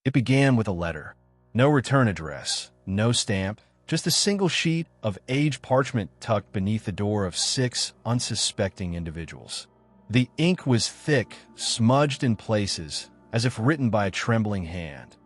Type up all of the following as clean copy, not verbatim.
It began with a letter. No return address, no stamp, just a single sheet of aged parchment tucked beneath the door of 6 unsuspecting individuals. The ink was thick, smudged in places, as if written by a trembling hand,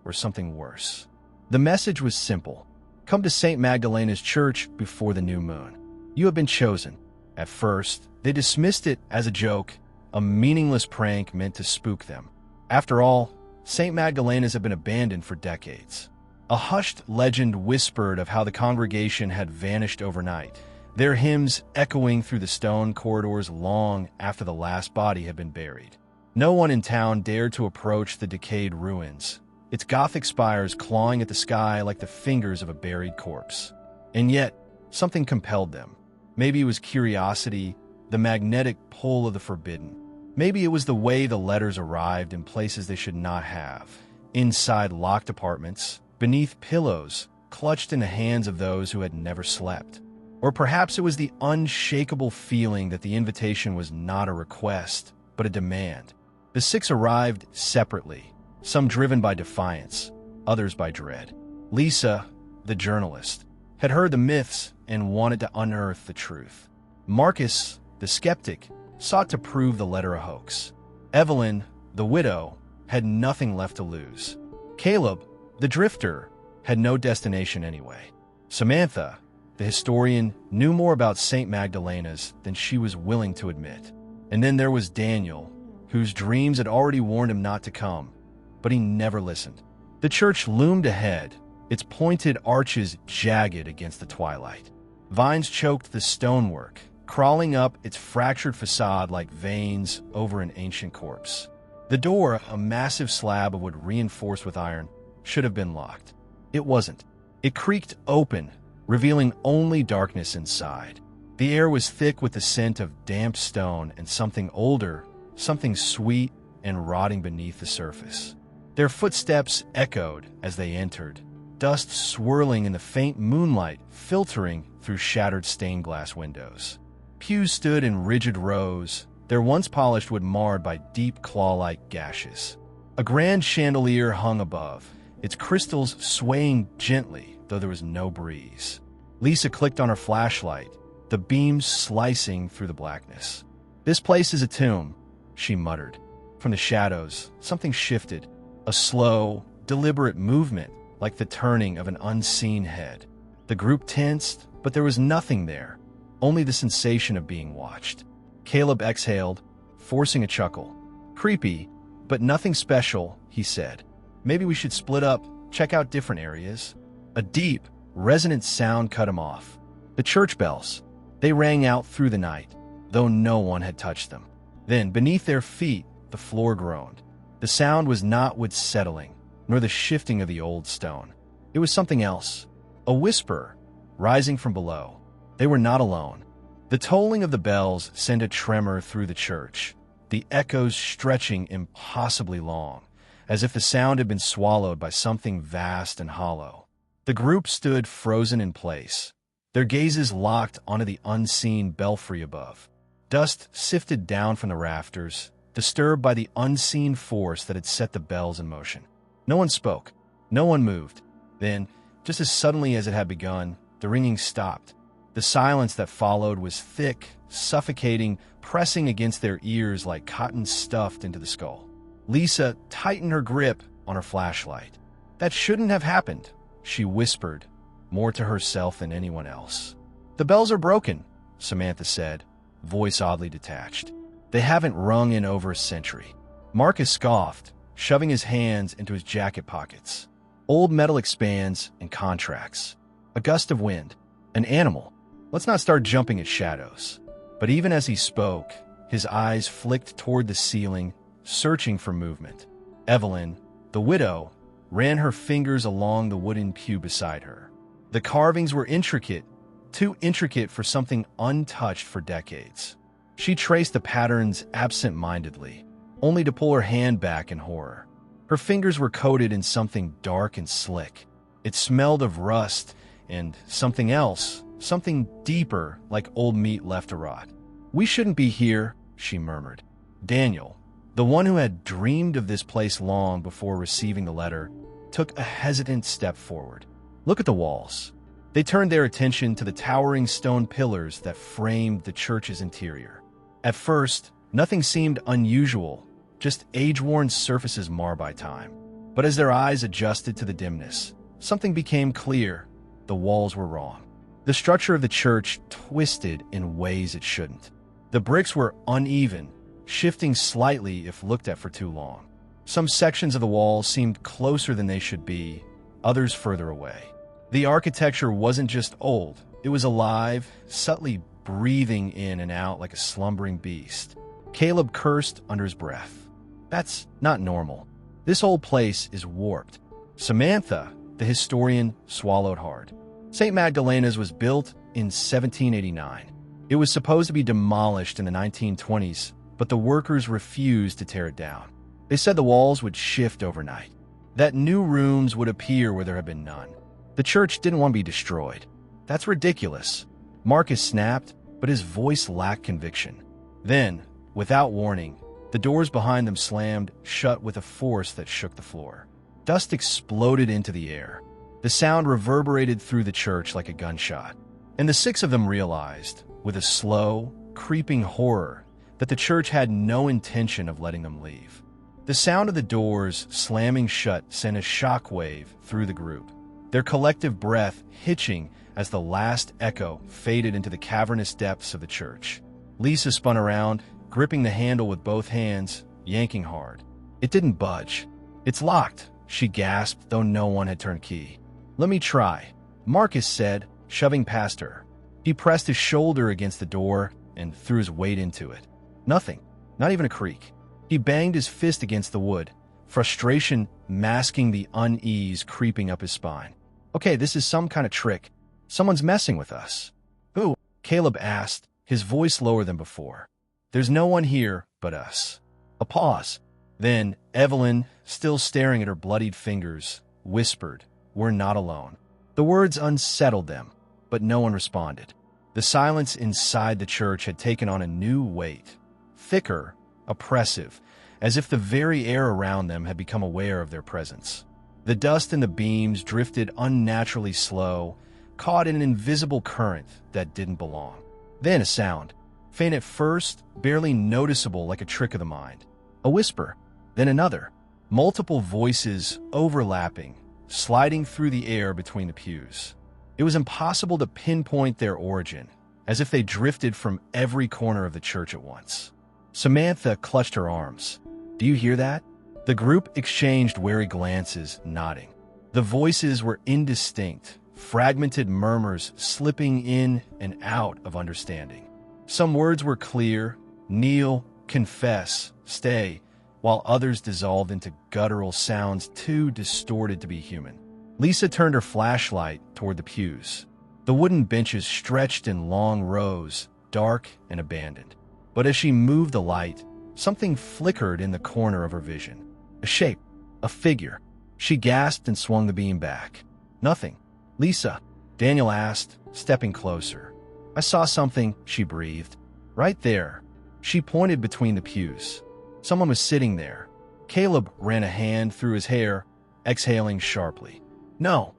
or something worse. The message was simple. Come to St. Magdalena's Church before the new moon. You have been chosen. At first, they dismissed it as a joke, a meaningless prank meant to spook them. After all, St. Magdalena's had been abandoned for decades. A hushed legend whispered of how the congregation had vanished overnight, their hymns echoing through the stone corridors long after the last body had been buried. No one in town dared to approach the decayed ruins, its Gothic spires clawing at the sky like the fingers of a buried corpse. And yet, something compelled them. Maybe it was curiosity, the magnetic pull of the forbidden. Maybe it was the way the letters arrived in places they should not have, inside locked apartments, beneath pillows, clutched in the hands of those who had never slept. Or perhaps it was the unshakable feeling that the invitation was not a request, but a demand. The 6 arrived separately, some driven by defiance, others by dread. Lisa, the journalist, had heard the myths and wanted to unearth the truth. Marcus, the skeptic, sought to prove the letter a hoax. Evelyn, the widow, had nothing left to lose. Caleb, the drifter, had no destination anyway. Samantha, the historian, knew more about St. Magdalena's than she was willing to admit. And then there was Daniel, whose dreams had already warned him not to come, but he never listened. The church loomed ahead, its pointed arches jagged against the twilight. Vines choked the stonework, crawling up its fractured facade like veins over an ancient corpse. The door, a massive slab of wood reinforced with iron, should have been locked. It wasn't. It creaked open, revealing only darkness inside. The air was thick with the scent of damp stone and something older, something sweet and rotting beneath the surface. Their footsteps echoed as they entered, dust swirling in the faint moonlight filtering through shattered stained glass windows. Pews stood in rigid rows, their once polished wood marred by deep claw-like gashes. A grand chandelier hung above, its crystals swaying gently, though there was no breeze. Lisa clicked on her flashlight, the beams slicing through the blackness. "This place is a tomb," she muttered. From the shadows, something shifted, a slow, deliberate movement like the turning of an unseen head. The group tensed, but there was nothing there, only the sensation of being watched. Caleb exhaled, forcing a chuckle. "Creepy, but nothing special," he said. "Maybe we should split up, check out different areas." A deep, resonant sound cut him off. The church bells. They rang out through the night, though no one had touched them. Then, beneath their feet, the floor groaned. The sound was not wood settling, nor the shifting of the old stone. It was something else, a whisper, rising from below. They were not alone. The tolling of the bells sent a tremor through the church, the echoes stretching impossibly long, as if the sound had been swallowed by something vast and hollow. The group stood frozen in place, their gazes locked onto the unseen belfry above. Dust sifted down from the rafters, disturbed by the unseen force that had set the bells in motion. No one spoke. No one moved. Then, just as suddenly as it had begun, the ringing stopped. The silence that followed was thick, suffocating, pressing against their ears like cotton stuffed into the skull. Lisa tightened her grip on her flashlight. "That shouldn't have happened," she whispered, more to herself than anyone else. "The bells are broken," Samantha said, voice oddly detached. "They haven't rung in over a century." Marcus scoffed, shoving his hands into his jacket pockets. Old metal expands and contracts. A gust of wind. An animal. Let's not start jumping at shadows. But even as he spoke, his eyes flicked toward the ceiling, searching for movement. Evelyn, the widow, ran her fingers along the wooden pew beside her. The carvings were intricate, too intricate for something untouched for decades. She traced the patterns absent-mindedly, only to pull her hand back in horror. Her fingers were coated in something dark and slick. It smelled of rust and something else, something deeper, like old meat left to rot. "We shouldn't be here," she murmured. Daniel, The one who had dreamed of this place long before receiving the letter took a hesitant step forward. Look at the walls. They turned their attention to the towering stone pillars that framed the church's interior. At first, nothing seemed unusual, just age-worn surfaces marred by time. But as their eyes adjusted to the dimness, something became clear. The walls were wrong. The structure of the church twisted in ways it shouldn't. The bricks were uneven, shifting slightly if looked at for too long. Some sections of the wall seemed closer than they should be, others further away. The architecture wasn't just old, it was alive, subtly breathing in and out like a slumbering beast. Caleb cursed under his breath. That's not normal. This whole place is warped. Samantha, the historian, swallowed hard. St. Magdalena's was built in 1789. It was supposed to be demolished in the 1920s, but the workers refused to tear it down. They said the walls would shift overnight, that new rooms would appear where there had been none. The church didn't want to be destroyed. That's ridiculous. Marcus snapped, but his voice lacked conviction. Then, without warning, the doors behind them slammed shut with a force that shook the floor. Dust exploded into the air. The sound reverberated through the church like a gunshot. And the six of them realized, with a slow, creeping horror, that the church had no intention of letting them leave. The sound of the doors slamming shut sent a shockwave through the group, their collective breath hitching as the last echo faded into the cavernous depths of the church. Lisa spun around, gripping the handle with both hands, yanking hard. It didn't budge. "It's locked," she gasped, though no one had turned key. "Let me try," Marcus said, shoving past her. He pressed his shoulder against the door and threw his weight into it. Nothing, not even a creak. He banged his fist against the wood, frustration masking the unease creeping up his spine. "Okay, this is some kind of trick. Someone's messing with us." "Who?" Caleb asked, his voice lower than before. "There's no one here but us." A pause. Then Evelyn, still staring at her bloodied fingers, whispered, "We're not alone." The words unsettled them, but no one responded. The silence inside the church had taken on a new weight, thicker, oppressive, as if the very air around them had become aware of their presence. The dust in the beams drifted unnaturally slow, caught in an invisible current that didn't belong. Then a sound, faint at first, barely noticeable like a trick of the mind. A whisper, then another, multiple voices overlapping, sliding through the air between the pews. It was impossible to pinpoint their origin, as if they drifted from every corner of the church at once. Samantha clutched her arms. "Do you hear that?" The group exchanged wary glances, nodding. The voices were indistinct, fragmented murmurs slipping in and out of understanding. Some words were clear: kneel, confess, stay, while others dissolved into guttural sounds too distorted to be human. Lisa turned her flashlight toward the pews. The wooden benches stretched in long rows, dark and abandoned. But as she moved the light, something flickered in the corner of her vision. A shape, a figure. She gasped and swung the beam back. "Nothing." "Lisa," Daniel asked, stepping closer. "I saw something," she breathed. "Right there." She pointed between the pews. Someone was sitting there. Caleb ran a hand through his hair, exhaling sharply. No,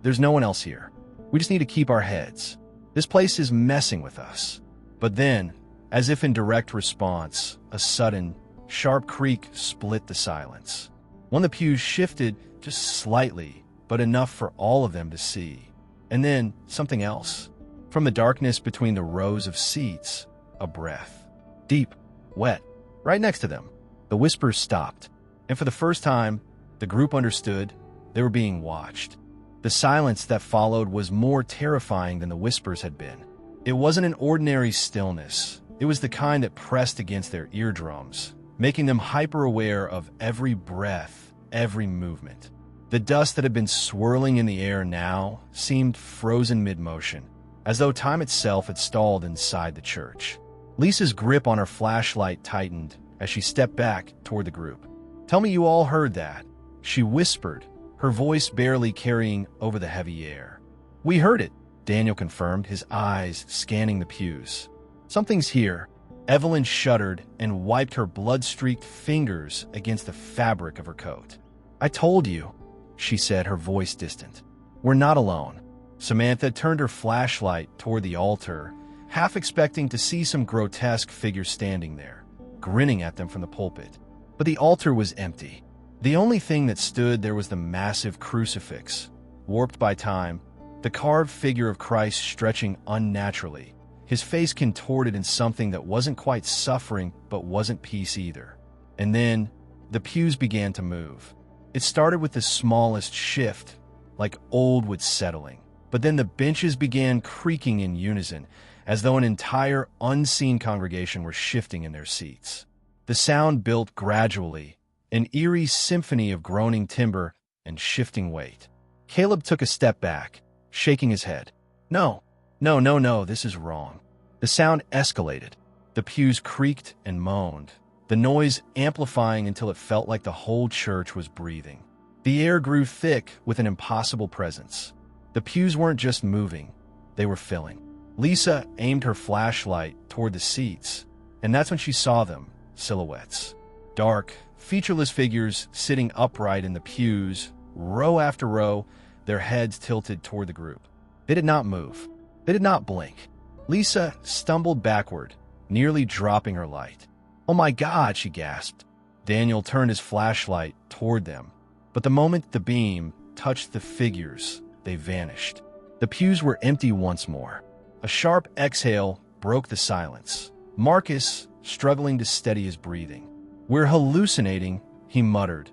there's no one else here. We just need to keep our heads. This place is messing with us." But then, as if in direct response, a sudden, sharp creak split the silence. One of the pews shifted just slightly, but enough for all of them to see. And then something else. From the darkness between the rows of seats, a breath. Deep, wet, right next to them. The whispers stopped, and for the first time, the group understood they were being watched. The silence that followed was more terrifying than the whispers had been. It wasn't an ordinary stillness. It was the kind that pressed against their eardrums, making them hyper-aware of every breath, every movement. The dust that had been swirling in the air now seemed frozen mid-motion, as though time itself had stalled inside the church. Lisa's grip on her flashlight tightened as she stepped back toward the group. "Tell me you all heard that," she whispered, her voice barely carrying over the heavy air. "We heard it," Daniel confirmed, his eyes scanning the pews. "Something's here. Evelyn shuddered and wiped her blood-streaked fingers against the fabric of her coat. "I told you," she said, her voice distant. "We're not alone." Samantha turned her flashlight toward the altar, half expecting to see some grotesque figure standing there, grinning at them from the pulpit. But the altar was empty. The only thing that stood there was the massive crucifix, warped by time, the carved figure of Christ stretching unnaturally, his face contorted in something that wasn't quite suffering but wasn't peace either. And then, the pews began to move. It started with the smallest shift, like old wood settling. But then the benches began creaking in unison, as though an entire unseen congregation were shifting in their seats. The sound built gradually, an eerie symphony of groaning timber and shifting weight. Caleb took a step back, shaking his head. No, this is wrong." The sound escalated. The pews creaked and moaned, the noise amplifying until it felt like the whole church was breathing. The air grew thick with an impossible presence. The pews weren't just moving, they were filling. Lisa aimed her flashlight toward the seats, and that's when she saw them, silhouettes. Dark, featureless figures sitting upright in the pews, row after row, their heads tilted toward the group. They did not move. They did not blink. Lisa stumbled backward, nearly dropping her light. "Oh my God," she gasped. Daniel turned his flashlight toward them, but the moment the beam touched the figures, they vanished. The pews were empty once more. A sharp exhale broke the silence. Marcus, struggling to steady his breathing. "We're hallucinating," he muttered,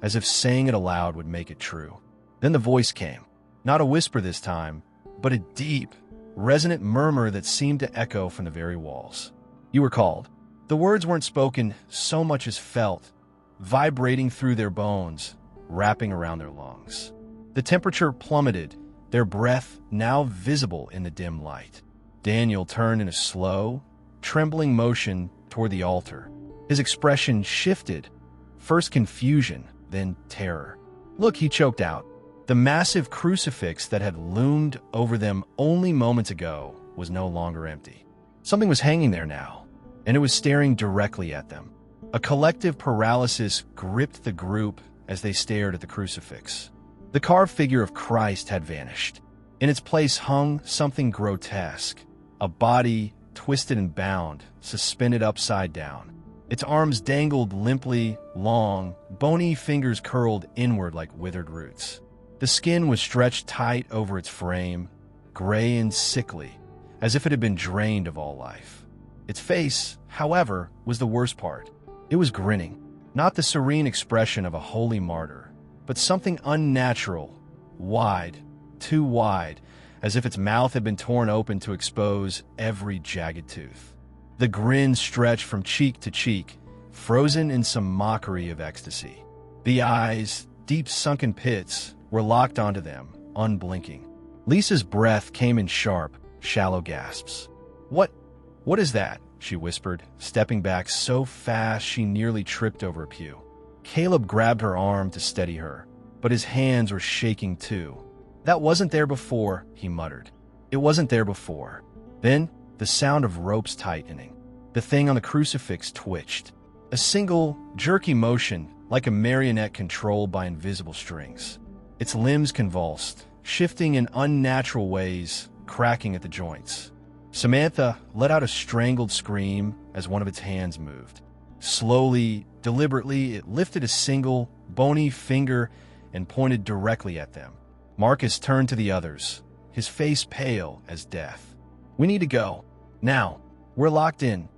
as if saying it aloud would make it true. Then the voice came. Not a whisper this time, but a deep, resonant murmur that seemed to echo from the very walls. "You were called." The words weren't spoken so much as felt, vibrating through their bones, wrapping around their lungs. The temperature plummeted, their breath now visible in the dim light. Daniel turned in a slow, trembling motion toward the altar. His expression shifted, first confusion, then terror. "Look," he choked out. The massive crucifix that had loomed over them only moments ago was no longer empty. Something was hanging there now, and it was staring directly at them. A collective paralysis gripped the group as they stared at the crucifix. The carved figure of Christ had vanished. In its place hung something grotesque, a body twisted and bound, suspended upside down. Its arms dangled limply, long, bony fingers curled inward like withered roots. The skin was stretched tight over its frame, gray and sickly, as if it had been drained of all life. Its face, however, was the worst part. It was grinning, not the serene expression of a holy martyr, but something unnatural, wide, too wide, as if its mouth had been torn open to expose every jagged tooth. The grin stretched from cheek to cheek, frozen in some mockery of ecstasy. The eyes, deep sunken pits, were locked onto them, unblinking. Lisa's breath came in sharp, shallow gasps. What is that?" she whispered, stepping back so fast she nearly tripped over a pew. Caleb grabbed her arm to steady her, but his hands were shaking too. "That wasn't there before," he muttered. "It wasn't there before." Then, the sound of ropes tightening. The thing on the crucifix twitched. A single, jerky motion, like a marionette controlled by invisible strings. Its limbs convulsed, shifting in unnatural ways, cracking at the joints. Samantha let out a strangled scream as one of its hands moved. Slowly, deliberately, it lifted a single, bony finger and pointed directly at them. Marcus turned to the others, his face pale as death. "We need to go. Now. We're locked in."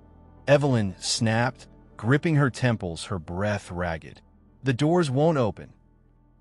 Evelyn snapped, gripping her temples, her breath ragged. "The doors won't open."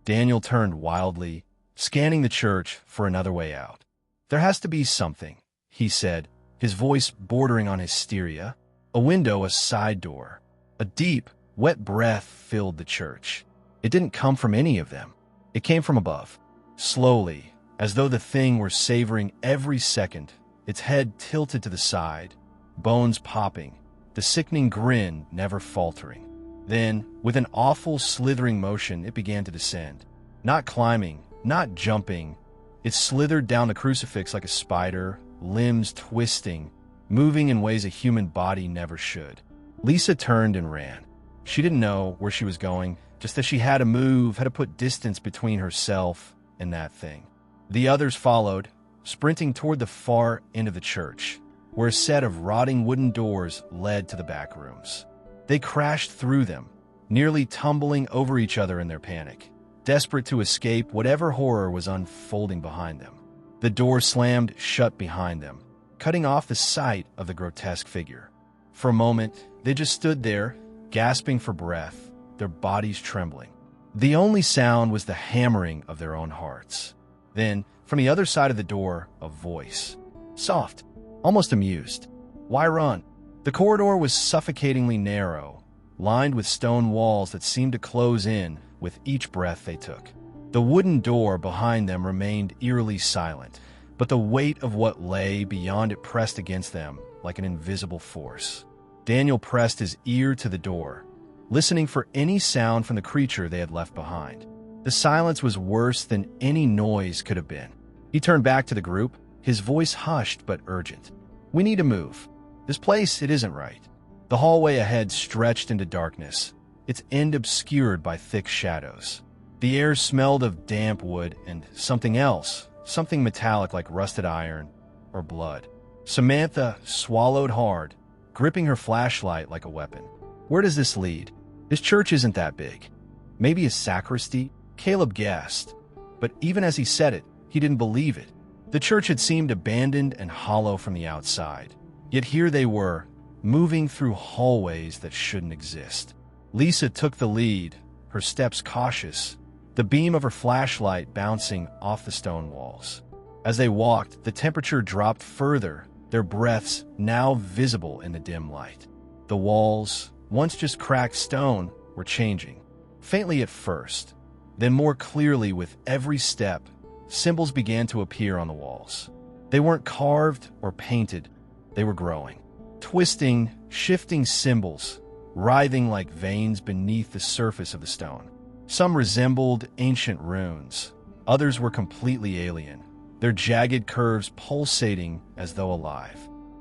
Daniel turned wildly, scanning the church for another way out. "There has to be something," he said, his voice bordering on hysteria. A window, a side door. A deep, wet breath filled the church. It didn't come from any of them. It came from above. Slowly, as though the thing were savoring every second, its head tilted to the side, bones popping, the sickening grin never faltering. Then, with an awful slithering motion, it began to descend. Not climbing, not jumping. It slithered down the crucifix like a spider, limbs twisting, moving in ways a human body never should. Lisa turned and ran. She didn't know where she was going, just that she had to move, had to put distance between herself and that thing. The others followed, sprinting toward the far end of the church, where a set of rotting wooden doors led to the back rooms. They crashed through them, nearly tumbling over each other in their panic, desperate to escape whatever horror was unfolding behind them. The door slammed shut behind them, cutting off the sight of the grotesque figure. For a moment, they just stood there, gasping for breath, their bodies trembling. The only sound was the hammering of their own hearts. Then, from the other side of the door, a voice. Soft, almost amused. Why run? The corridor was suffocatingly narrow, lined with stone walls that seemed to close in with each breath they took. The wooden door behind them remained eerily silent, but the weight of what lay beyond it pressed against them like an invisible force. Daniel pressed his ear to the door, listening for any sound from the creature they had left behind. The silence was worse than any noise could have been. He turned back to the group, his voice hushed but urgent. We need to move. This place, it isn't right. The hallway ahead stretched into darkness, its end obscured by thick shadows. The air smelled of damp wood and something else, something metallic like rusted iron or blood. Samantha swallowed hard, gripping her flashlight like a weapon. Where does this lead? This church isn't that big. Maybe a sacristy? Caleb guessed, but even as he said it, he didn't believe it. The church had seemed abandoned and hollow from the outside. Yet here they were, moving through hallways that shouldn't exist. Lisa took the lead, her steps cautious, the beam of her flashlight bouncing off the stone walls. As they walked, the temperature dropped further, their breaths now visible in the dim light. The walls, once just cracked stone, were changing, faintly at first. Then more clearly with every step, symbols began to appear on the walls. They weren't carved or painted, they were growing. Twisting, shifting symbols, writhing like veins beneath the surface of the stone. Some resembled ancient runes, others were completely alien, their jagged curves pulsating as though alive.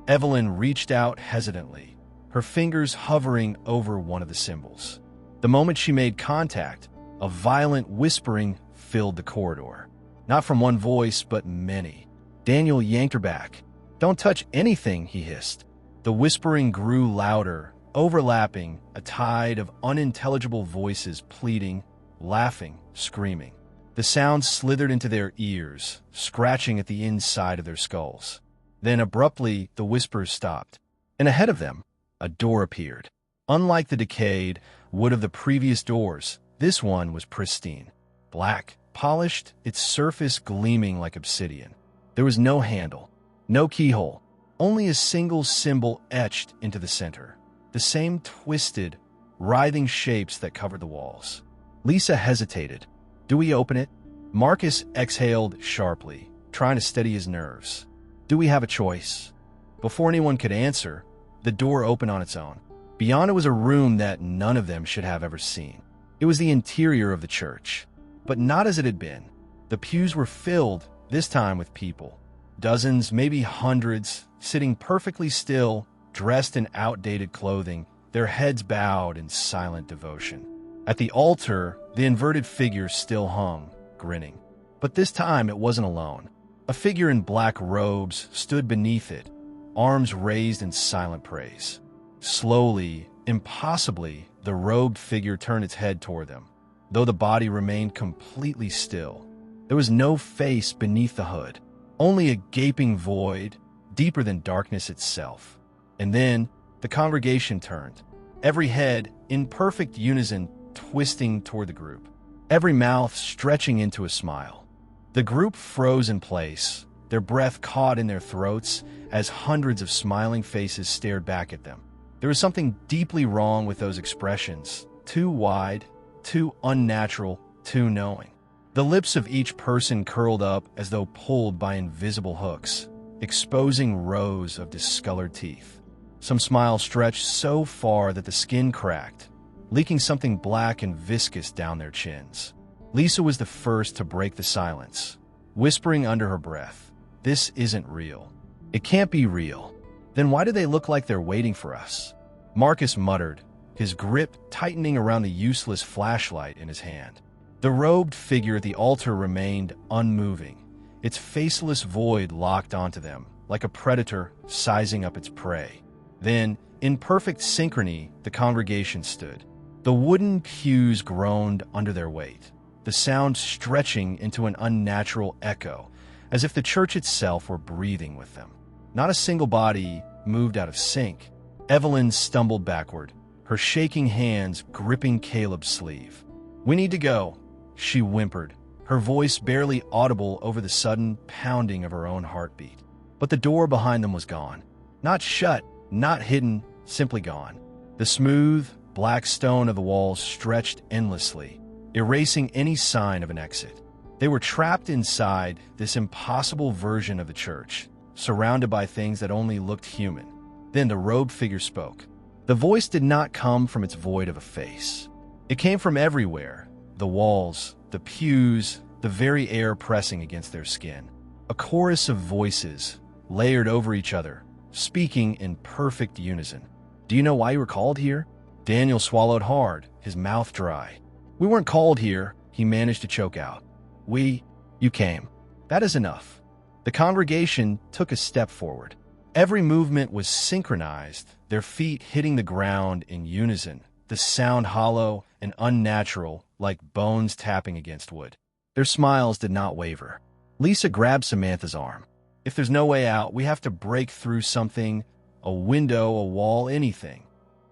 Evelyn reached out hesitantly, her fingers hovering over one of the symbols. The moment she made contact, a violent whispering filled the corridor. Not from one voice, but many. Daniel yanked her back. Don't touch anything, he hissed. The whispering grew louder, overlapping, a tide of unintelligible voices pleading, laughing, screaming. The sound slithered into their ears, scratching at the inside of their skulls. Then abruptly, the whispers stopped, and ahead of them, a door appeared. Unlike the decayed wood of the previous doors, this one was pristine, black, polished, its surface gleaming like obsidian. There was no handle, no keyhole, only a single symbol etched into the center. The same twisted, writhing shapes that covered the walls. Lisa hesitated. Do we open it? Marcus exhaled sharply, trying to steady his nerves. Do we have a choice? Before anyone could answer, the door opened on its own. Beyond it was a room that none of them should have ever seen. It was the interior of the church, but not as it had been. The pews were filled, this time with people. Dozens, maybe hundreds, sitting perfectly still, dressed in outdated clothing, their heads bowed in silent devotion. At the altar, the inverted figure still hung, grinning. But this time it wasn't alone. A figure in black robes stood beneath it, arms raised in silent praise. Slowly, impossibly, the robed figure turned its head toward them, though the body remained completely still. There was no face beneath the hood, only a gaping void, deeper than darkness itself. And then, the congregation turned, every head, in perfect unison, twisting toward the group, every mouth stretching into a smile. The group froze in place, their breath caught in their throats as hundreds of smiling faces stared back at them. There was something deeply wrong with those expressions, too wide, too unnatural, too knowing. The lips of each person curled up as though pulled by invisible hooks, exposing rows of discolored teeth. Some smiles stretched so far that the skin cracked, leaking something black and viscous down their chins. Lisa was the first to break the silence, whispering under her breath, "This isn't real. It can't be real." Then why do they look like they're waiting for us? Marcus muttered, his grip tightening around the useless flashlight in his hand. The robed figure at the altar remained unmoving, its faceless void locked onto them, like a predator sizing up its prey. Then, in perfect synchrony, the congregation stood. The wooden pews groaned under their weight, the sound stretching into an unnatural echo, as if the church itself were breathing with them. Not a single body moved out of sync. Evelyn stumbled backward, her shaking hands gripping Caleb's sleeve. "We need to go," she whimpered, her voice barely audible over the sudden pounding of her own heartbeat. But the door behind them was gone. Not shut, not hidden, simply gone. The smooth, black stone of the walls stretched endlessly, erasing any sign of an exit. They were trapped inside this impossible version of the church, surrounded by things that only looked human. Then the robed figure spoke. The voice did not come from its void of a face. It came from everywhere, the walls, the pews, the very air pressing against their skin. A chorus of voices, layered over each other, speaking in perfect unison. "Do you know why you were called here?" Daniel swallowed hard, his mouth dry. "We weren't called here," he managed to choke out. You came. That is enough." The congregation took a step forward. Every movement was synchronized, their feet hitting the ground in unison, the sound hollow and unnatural, like bones tapping against wood. Their smiles did not waver. Lisa grabbed Samantha's arm. "If there's no way out, we have to break through something, a window, a wall, anything.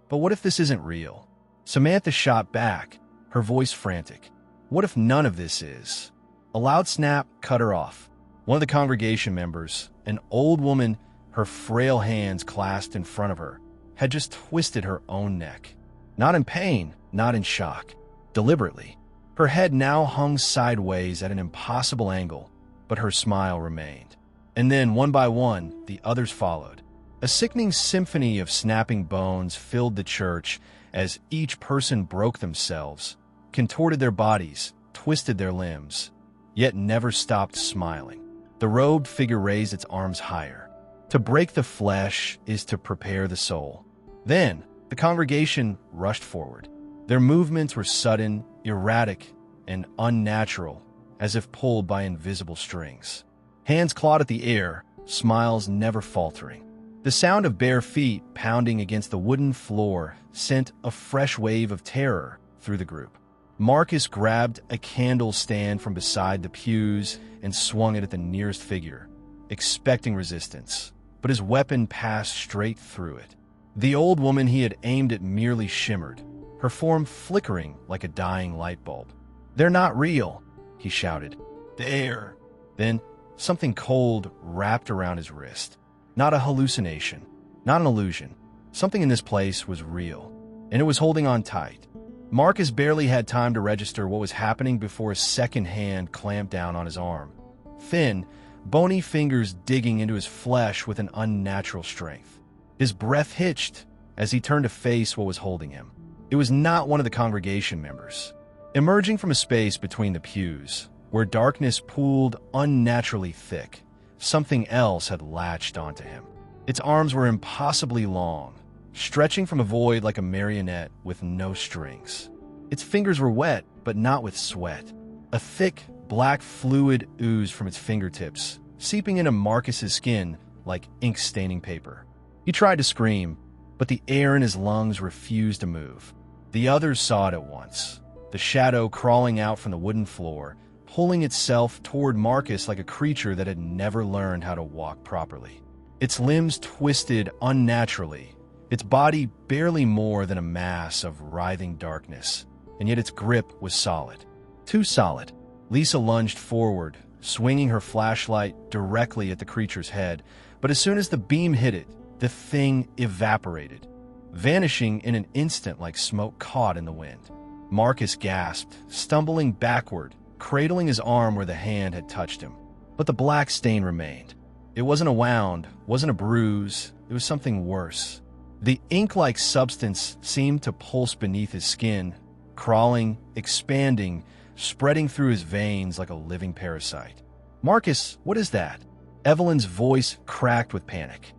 But what if this isn't real?" Samantha shot back, her voice frantic. "What if none of this is?" A loud snap cut her off. One of the congregation members, an old woman, her frail hands clasped in front of her, had just twisted her own neck. Not in pain, not in shock. Deliberately. Her head now hung sideways at an impossible angle, but her smile remained. And then, one by one, the others followed. A sickening symphony of snapping bones filled the church as each person broke themselves, contorted their bodies, twisted their limbs, yet never stopped smiling. The robed figure raised its arms higher. To break the flesh is to prepare the soul. Then, the congregation rushed forward. Their movements were sudden, erratic, and unnatural, as if pulled by invisible strings. Hands clawed at the air, smiles never faltering. The sound of bare feet pounding against the wooden floor sent a fresh wave of terror through the group. Marcus grabbed a candle stand from beside the pews and swung it at the nearest figure, expecting resistance, but his weapon passed straight through it. The old woman he had aimed at merely shimmered, her form flickering like a dying light bulb. "They're not real," he shouted. "They're..." Then something cold wrapped around his wrist. Not a hallucination, not an illusion. Something in this place was real, and it was holding on tight. Marcus barely had time to register what was happening before a second hand clamped down on his arm. Thin, bony fingers digging into his flesh with an unnatural strength. His breath hitched as he turned to face what was holding him. It was not one of the congregation members. Emerging from a space between the pews, where darkness pooled unnaturally thick, something else had latched onto him. Its arms were impossibly long, stretching from a void like a marionette with no strings. Its fingers were wet, but not with sweat. A thick, black fluid oozed from its fingertips, seeping into Marcus's skin like ink-staining paper. He tried to scream, but the air in his lungs refused to move. The others saw it at once, the shadow crawling out from the wooden floor, pulling itself toward Marcus like a creature that had never learned how to walk properly. Its limbs twisted unnaturally, its body barely more than a mass of writhing darkness, and yet its grip was solid. Too solid. Lisa lunged forward, swinging her flashlight directly at the creature's head, but as soon as the beam hit it, the thing evaporated, vanishing in an instant like smoke caught in the wind. Marcus gasped, stumbling backward, cradling his arm where the hand had touched him. But the black stain remained. It wasn't a wound, wasn't a bruise, it was something worse. The ink-like substance seemed to pulse beneath his skin, crawling, expanding, spreading through his veins like a living parasite. "Marcus, what is that?" Evelyn's voice cracked with panic.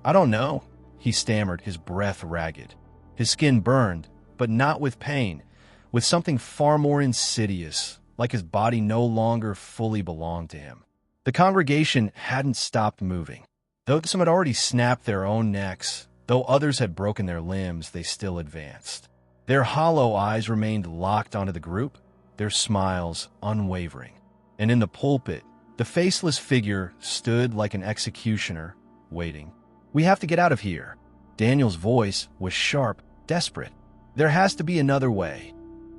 "I don't know," he stammered, his breath ragged. His skin burned, but not with pain, with something far more insidious, like his body no longer fully belonged to him. The congregation hadn't stopped moving. Though some had already snapped their own necks, though others had broken their limbs, they still advanced. Their hollow eyes remained locked onto the group, their smiles unwavering. And in the pulpit, the faceless figure stood like an executioner, waiting. "We have to get out of here." Daniel's voice was sharp, desperate. "There has to be another way."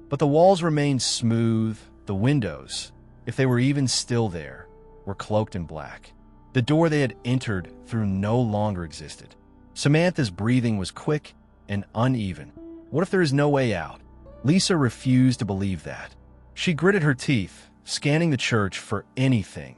But the walls remained smooth, the windows, if they were even still there, were cloaked in black. The door they had entered through no longer existed. Samantha's breathing was quick and uneven. What if there is no way out? Lisa refused to believe that. She gritted her teeth, scanning the church for anything,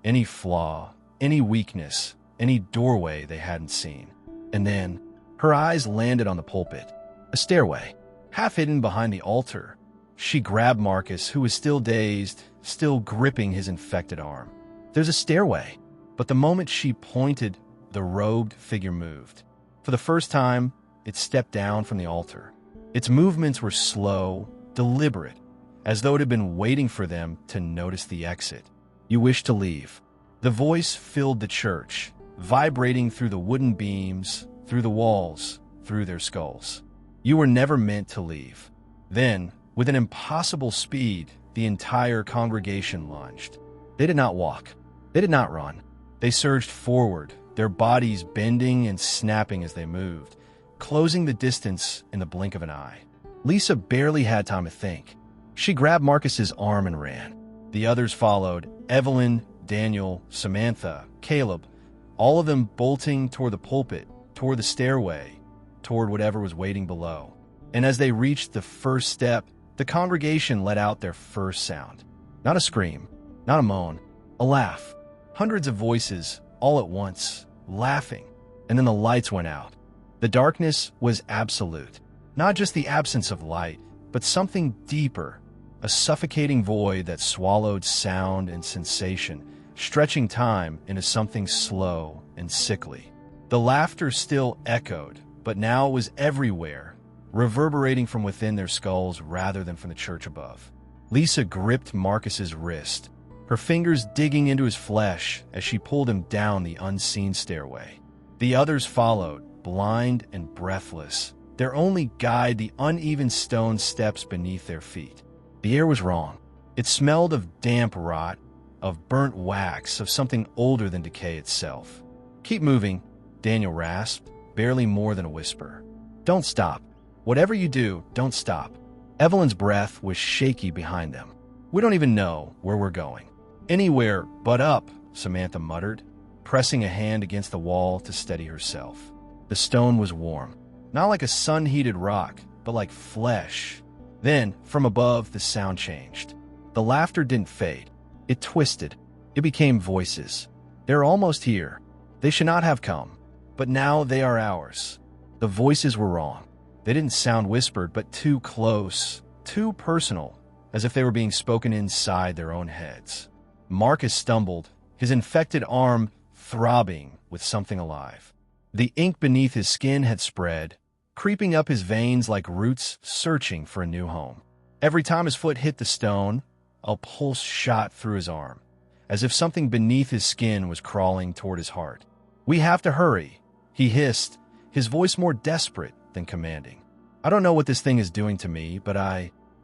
any flaw, any weakness, any doorway they hadn't seen. And then, her eyes landed on the pulpit. A stairway, half hidden behind the altar. She grabbed Marcus, who was still dazed, still gripping his infected arm. "There's a stairway." But the moment she pointed, the robed figure moved. For the first time, it stepped down from the altar. Its movements were slow, deliberate, as though it had been waiting for them to notice the exit. "You wish to leave." The voice filled the church, vibrating through the wooden beams, through the walls, through their skulls. "You were never meant to leave." Then, with an impossible speed, the entire congregation lunged. They did not walk. They did not run. They surged forward, their bodies bending and snapping as they moved, closing the distance in the blink of an eye. Lisa barely had time to think. She grabbed Marcus's arm and ran. The others followed, Evelyn, Daniel, Samantha, Caleb, all of them bolting toward the pulpit, toward the stairway, toward whatever was waiting below. And as they reached the first step, the congregation let out their first sound. Not a scream, not a moan, a laugh. Hundreds of voices, all at once, laughing. And then the lights went out. The darkness was absolute. Not just the absence of light, but something deeper, a suffocating void that swallowed sound and sensation, stretching time into something slow and sickly. The laughter still echoed, but now it was everywhere, reverberating from within their skulls rather than from the church above. Lisa gripped Marcus's wrist, her fingers digging into his flesh as she pulled him down the unseen stairway. The others followed, blind and breathless, their only guide the uneven stone steps beneath their feet. The air was wrong. It smelled of damp rot, of burnt wax, of something older than decay itself. "Keep moving," Daniel rasped, barely more than a whisper. "Don't stop. Whatever you do, don't stop." Evelyn's breath was shaky behind them. "We don't even know where we're going." "Anywhere but up," Samantha muttered, pressing a hand against the wall to steady herself. The stone was warm, not like a sun-heated rock, but like flesh. Then, from above, the sound changed. The laughter didn't fade. It twisted. It became voices. They're almost here. They should not have come, but now they are ours. The voices were wrong. They didn't sound whispered, but too close, too personal, as if they were being spoken inside their own heads. Marcus stumbled, his infected arm throbbing with something alive. The ink beneath his skin had spread, creeping up his veins like roots searching for a new home. Every time his foot hit the stone, a pulse shot through his arm, as if something beneath his skin was crawling toward his heart. "We have to hurry," he hissed, his voice more desperate than commanding. "I don't know what this thing is doing to me, but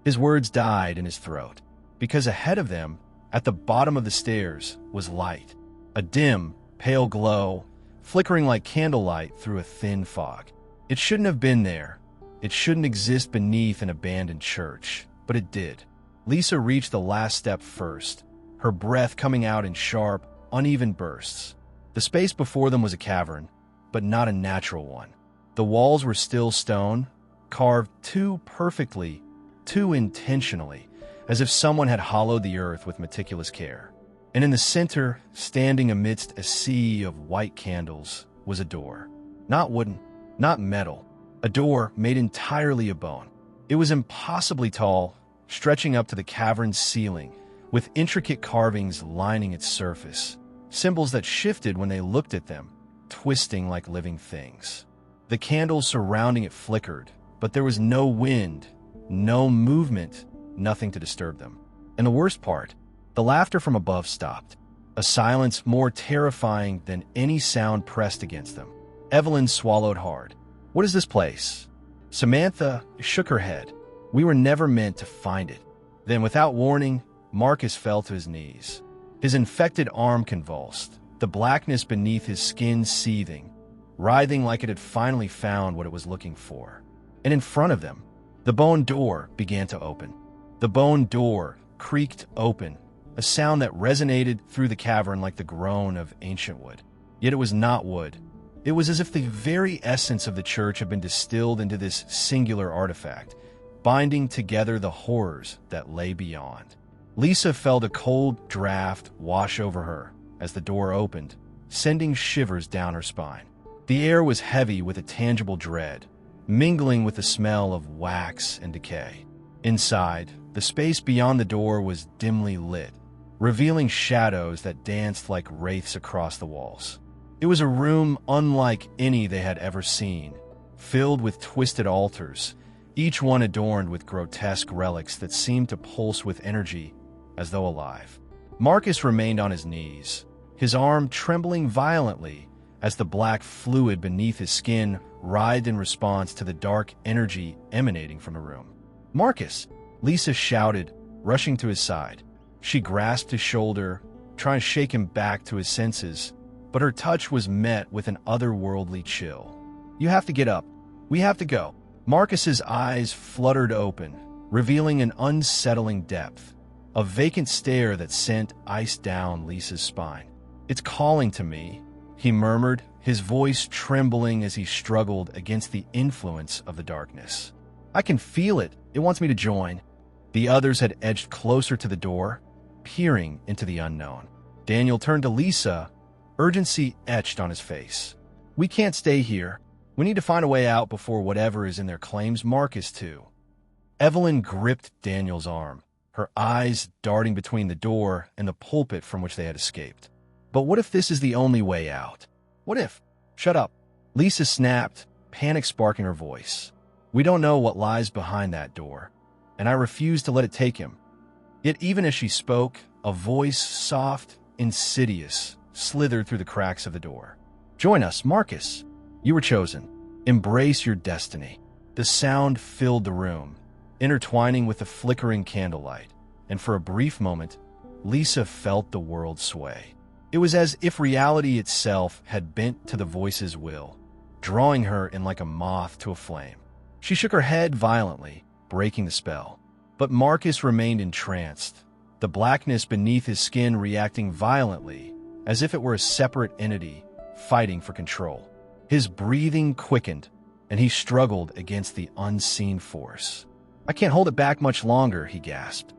His words died in his throat, because ahead of them, at the bottom of the stairs, was light. A dim, pale glow, flickering like candlelight through a thin fog. It shouldn't have been there. It shouldn't exist beneath an abandoned church, but it did. Lisa reached the last step first, her breath coming out in sharp, uneven bursts. The space before them was a cavern, but not a natural one. The walls were still stone, carved too perfectly, too intentionally, as if someone had hollowed the earth with meticulous care. And in the center, standing amidst a sea of white candles, was a door. Not wooden, not metal. A door made entirely of bone. It was impossibly tall, stretching up to the cavern's ceiling, with intricate carvings lining its surface, symbols that shifted when they looked at them, twisting like living things. The candles surrounding it flickered, but there was no wind, no movement, nothing to disturb them. And the worst part, the laughter from above stopped, a silence more terrifying than any sound pressed against them. Evelyn swallowed hard. "What is this place?" Samantha shook her head. "We were never meant to find it." Then, without warning, Marcus fell to his knees. His infected arm convulsed, the blackness beneath his skin seething, writhing like it had finally found what it was looking for. And in front of them, the bone door began to open. The bone door creaked open, a sound that resonated through the cavern like the groan of ancient wood. Yet it was not wood. It was as if the very essence of the church had been distilled into this singular artifact, binding together the horrors that lay beyond. Lisa felt a cold draft wash over her as the door opened, sending shivers down her spine. The air was heavy with a tangible dread, mingling with the smell of wax and decay. Inside, the space beyond the door was dimly lit, revealing shadows that danced like wraiths across the walls. It was a room unlike any they had ever seen, filled with twisted altars, each one adorned with grotesque relics that seemed to pulse with energy as though alive. Marcus remained on his knees, his arm trembling violently as the black fluid beneath his skin writhed in response to the dark energy emanating from the room. "Marcus!" Lisa shouted, rushing to his side. She grasped his shoulder, trying to shake him back to his senses, but her touch was met with an otherworldly chill. "You have to get up. We have to go." Marcus's eyes fluttered open, revealing an unsettling depth, a vacant stare that sent ice down Lisa's spine. "It's calling to me," he murmured, his voice trembling as he struggled against the influence of the darkness. "I can feel it. It wants me to join." The others had edged closer to the door, peering into the unknown. Daniel turned to Lisa, urgency etched on his face. "We can't stay here. We need to find a way out before whatever is in there claims Marcus too." Evelyn gripped Daniel's arm, her eyes darting between the door and the pulpit from which they had escaped. "But what if this is the only way out? What if—" "Shut up," Lisa snapped, panic sparking her voice. "We don't know what lies behind that door, and I refuse to let it take him." Yet even as she spoke, a voice, soft, insidious, slithered through the cracks of the door. "Join us, Marcus. You were chosen. Embrace your destiny." The sound filled the room, intertwining with the flickering candlelight, and for a brief moment, Lisa felt the world sway. It was as if reality itself had bent to the voice's will, drawing her in like a moth to a flame. She shook her head violently, breaking the spell. But Marcus remained entranced, the blackness beneath his skin reacting violently, as if it were a separate entity fighting for control. His breathing quickened, and he struggled against the unseen force. "I can't hold it back much longer," he gasped.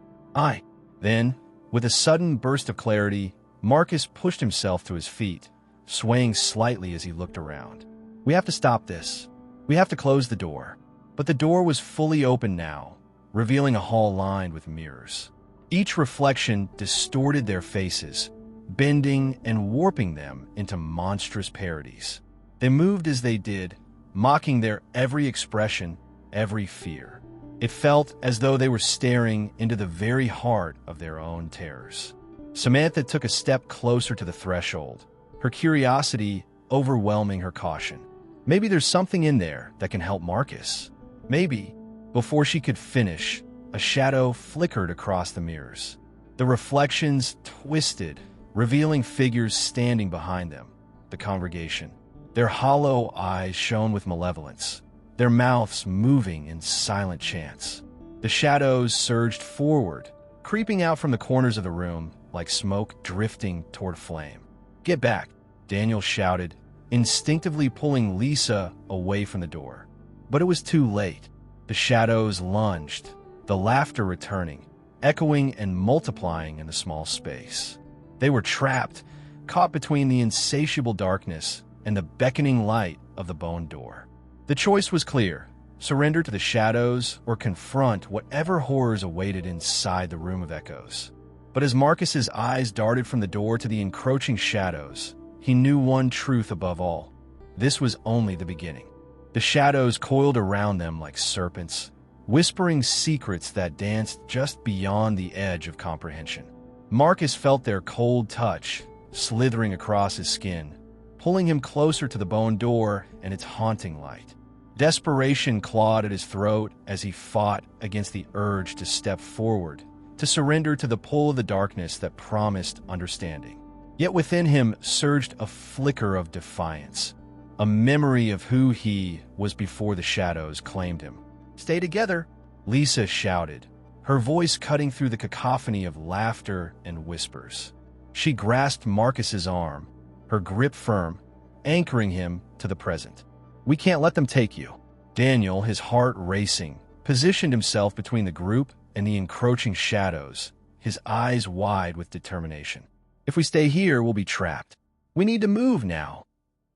Then, with a sudden burst of clarity, Marcus pushed himself to his feet, swaying slightly as he looked around. "We have to stop this. We have to close the door." But the door was fully open now, revealing a hall lined with mirrors. Each reflection distorted their faces, bending and warping them into monstrous parodies. They moved as they did, mocking their every expression, every fear. It felt as though they were staring into the very heart of their own terrors. Samantha took a step closer to the threshold, her curiosity overwhelming her caution. Maybe there's something in there that can help Marcus. Maybe. Before she could finish, a shadow flickered across the mirrors. The reflections twisted, revealing figures standing behind them, the congregation. Their hollow eyes shone with malevolence, their mouths moving in silent chants. The shadows surged forward, creeping out from the corners of the room like smoke drifting toward flame. "Get back," Daniel shouted, instinctively pulling Lisa away from the door. But it was too late. The shadows lunged, the laughter returning, echoing and multiplying in the small space. They were trapped, caught between the insatiable darkness and the beckoning light of the bone door. The choice was clear: surrender to the shadows or confront whatever horrors awaited inside the room of echoes. But as Marcus's eyes darted from the door to the encroaching shadows, he knew one truth above all. This was only the beginning. The shadows coiled around them like serpents, whispering secrets that danced just beyond the edge of comprehension. Marcus felt their cold touch slithering across his skin, pulling him closer to the bone door and its haunting light. Desperation clawed at his throat as he fought against the urge to step forward, to surrender to the pull of the darkness that promised understanding. Yet within him surged a flicker of defiance, a memory of who he was before the shadows claimed him. "Stay together," Lisa shouted, her voice cutting through the cacophony of laughter and whispers. She grasped Marcus's arm, her grip firm, anchoring him to the present. "We can't let them take you." Daniel, his heart racing, positioned himself between the group and the encroaching shadows, his eyes wide with determination. "If we stay here, we'll be trapped. We need to move now."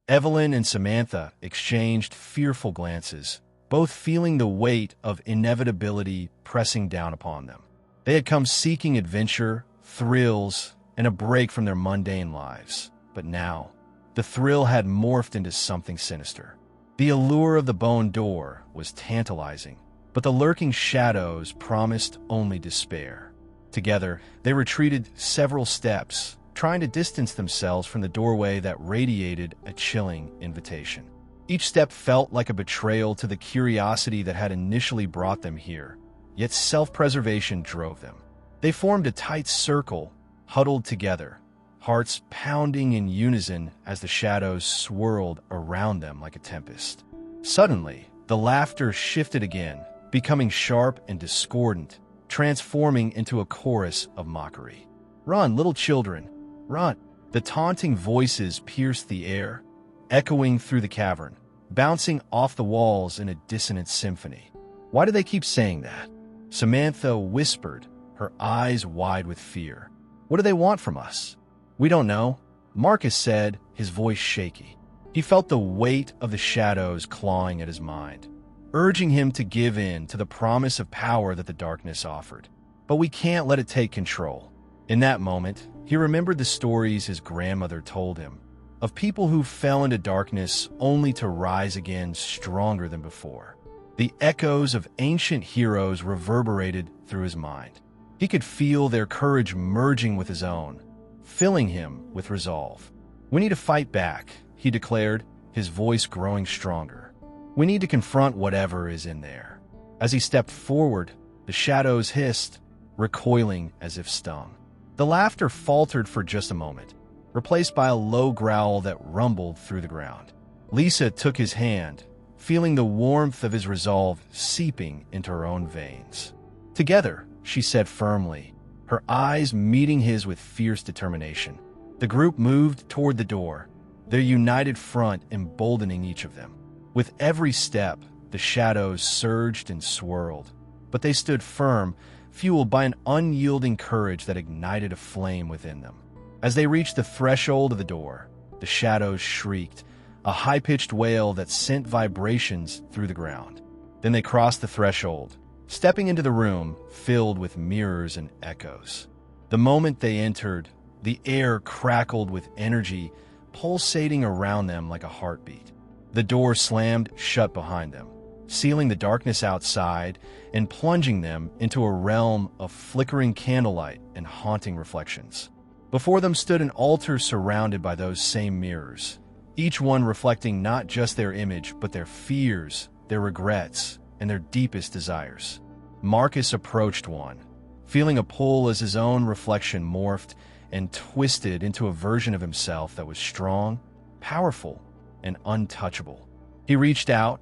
Evelyn and Samantha exchanged fearful glances, both feeling the weight of inevitability pressing down upon them. They had come seeking adventure, thrills, and a break from their mundane lives. But now, the thrill had morphed into something sinister. The allure of the bone door was tantalizing, but the lurking shadows promised only despair. Together, they retreated several steps, trying to distance themselves from the doorway that radiated a chilling invitation. Each step felt like a betrayal to the curiosity that had initially brought them here, yet self-preservation drove them. They formed a tight circle, huddled together, hearts pounding in unison as the shadows swirled around them like a tempest. Suddenly, the laughter shifted again, becoming sharp and discordant, transforming into a chorus of mockery. "Run, little children, run!" The taunting voices pierced the air, echoing through the cavern, bouncing off the walls in a dissonant symphony. "Why do they keep saying that?" Samantha whispered, her eyes wide with fear. "What do they want from us?" "We don't know," Marcus said, his voice shaky. He felt the weight of the shadows clawing at his mind, urging him to give in to the promise of power that the darkness offered. "But we can't let it take control." In that moment, he remembered the stories his grandmother told him, of people who fell into darkness only to rise again stronger than before. The echoes of ancient heroes reverberated through his mind. He could feel their courage merging with his own, filling him with resolve. "We need to fight back," he declared, his voice growing stronger. "We need to confront whatever is in there." As he stepped forward, the shadows hissed, recoiling as if stung. The laughter faltered for just a moment, replaced by a low growl that rumbled through the ground. Lisa took his hand, feeling the warmth of his resolve seeping into her own veins. "Together," she said firmly, her eyes meeting his with fierce determination. The group moved toward the door, their united front emboldening each of them. With every step, the shadows surged and swirled, but they stood firm, fueled by an unyielding courage that ignited a flame within them. As they reached the threshold of the door, the shadows shrieked, a high-pitched wail that sent vibrations through the ground. Then they crossed the threshold, stepping into the room filled with mirrors and echoes. The moment they entered, the air crackled with energy, pulsating around them like a heartbeat. The door slammed shut behind them, sealing the darkness outside and plunging them into a realm of flickering candlelight and haunting reflections. Before them stood an altar surrounded by those same mirrors, each one reflecting not just their image, but their fears, their regrets, and their deepest desires. Marcus approached one, feeling a pull as his own reflection morphed and twisted into a version of himself that was strong, powerful, and untouchable. He reached out,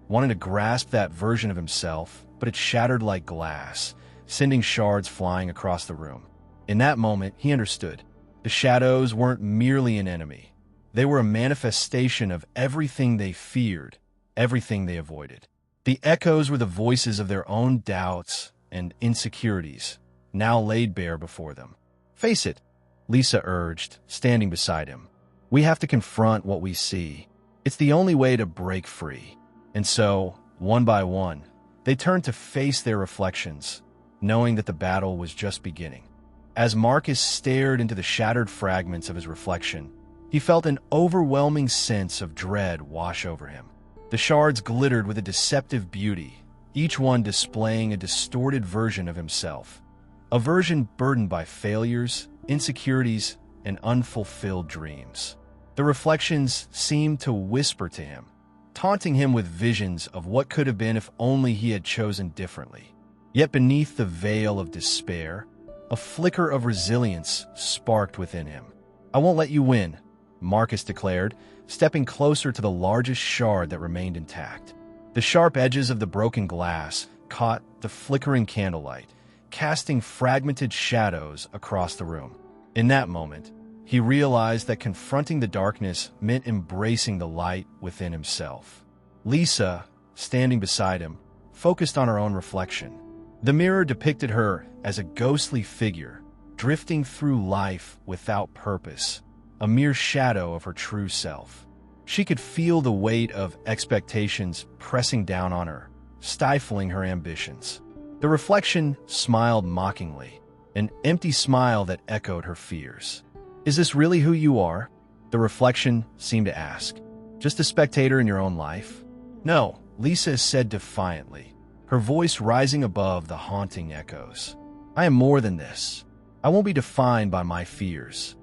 wanting to grasp that version of himself, but it shattered like glass, sending shards flying across the room. In that moment, he understood. The shadows weren't merely an enemy. They were a manifestation of everything they feared, everything they avoided. The echoes were the voices of their own doubts and insecurities, now laid bare before them. "Face it," Lisa urged, standing beside him. "We have to confront what we see. It's the only way to break free." And so, one by one, they turned to face their reflections, knowing that the battle was just beginning. As Marcus stared into the shattered fragments of his reflection, He felt an overwhelming sense of dread wash over him. The shards glittered with a deceptive beauty, each one displaying a distorted version of himself, a version burdened by failures, insecurities, and unfulfilled dreams. The reflections seemed to whisper to him, taunting him with visions of what could have been if only he had chosen differently. Yet beneath the veil of despair, a flicker of resilience sparked within him. "I won't let you win," Marcus declared, stepping closer to the largest shard that remained intact. The sharp edges of the broken glass caught the flickering candlelight, casting fragmented shadows across the room. In that moment, he realized that confronting the darkness meant embracing the light within himself. Lisa, standing beside him, focused on her own reflection. The mirror depicted her as a ghostly figure, drifting through life without purpose, a mere shadow of her true self. She could feel the weight of expectations pressing down on her, stifling her ambitions. The reflection smiled mockingly, an empty smile that echoed her fears. "Is this really who you are?" the reflection seemed to ask. "Just a spectator in your own life?" "No," Lisa said defiantly, her voice rising above the haunting echoes. "I am more than this. I won't be defined by my fears."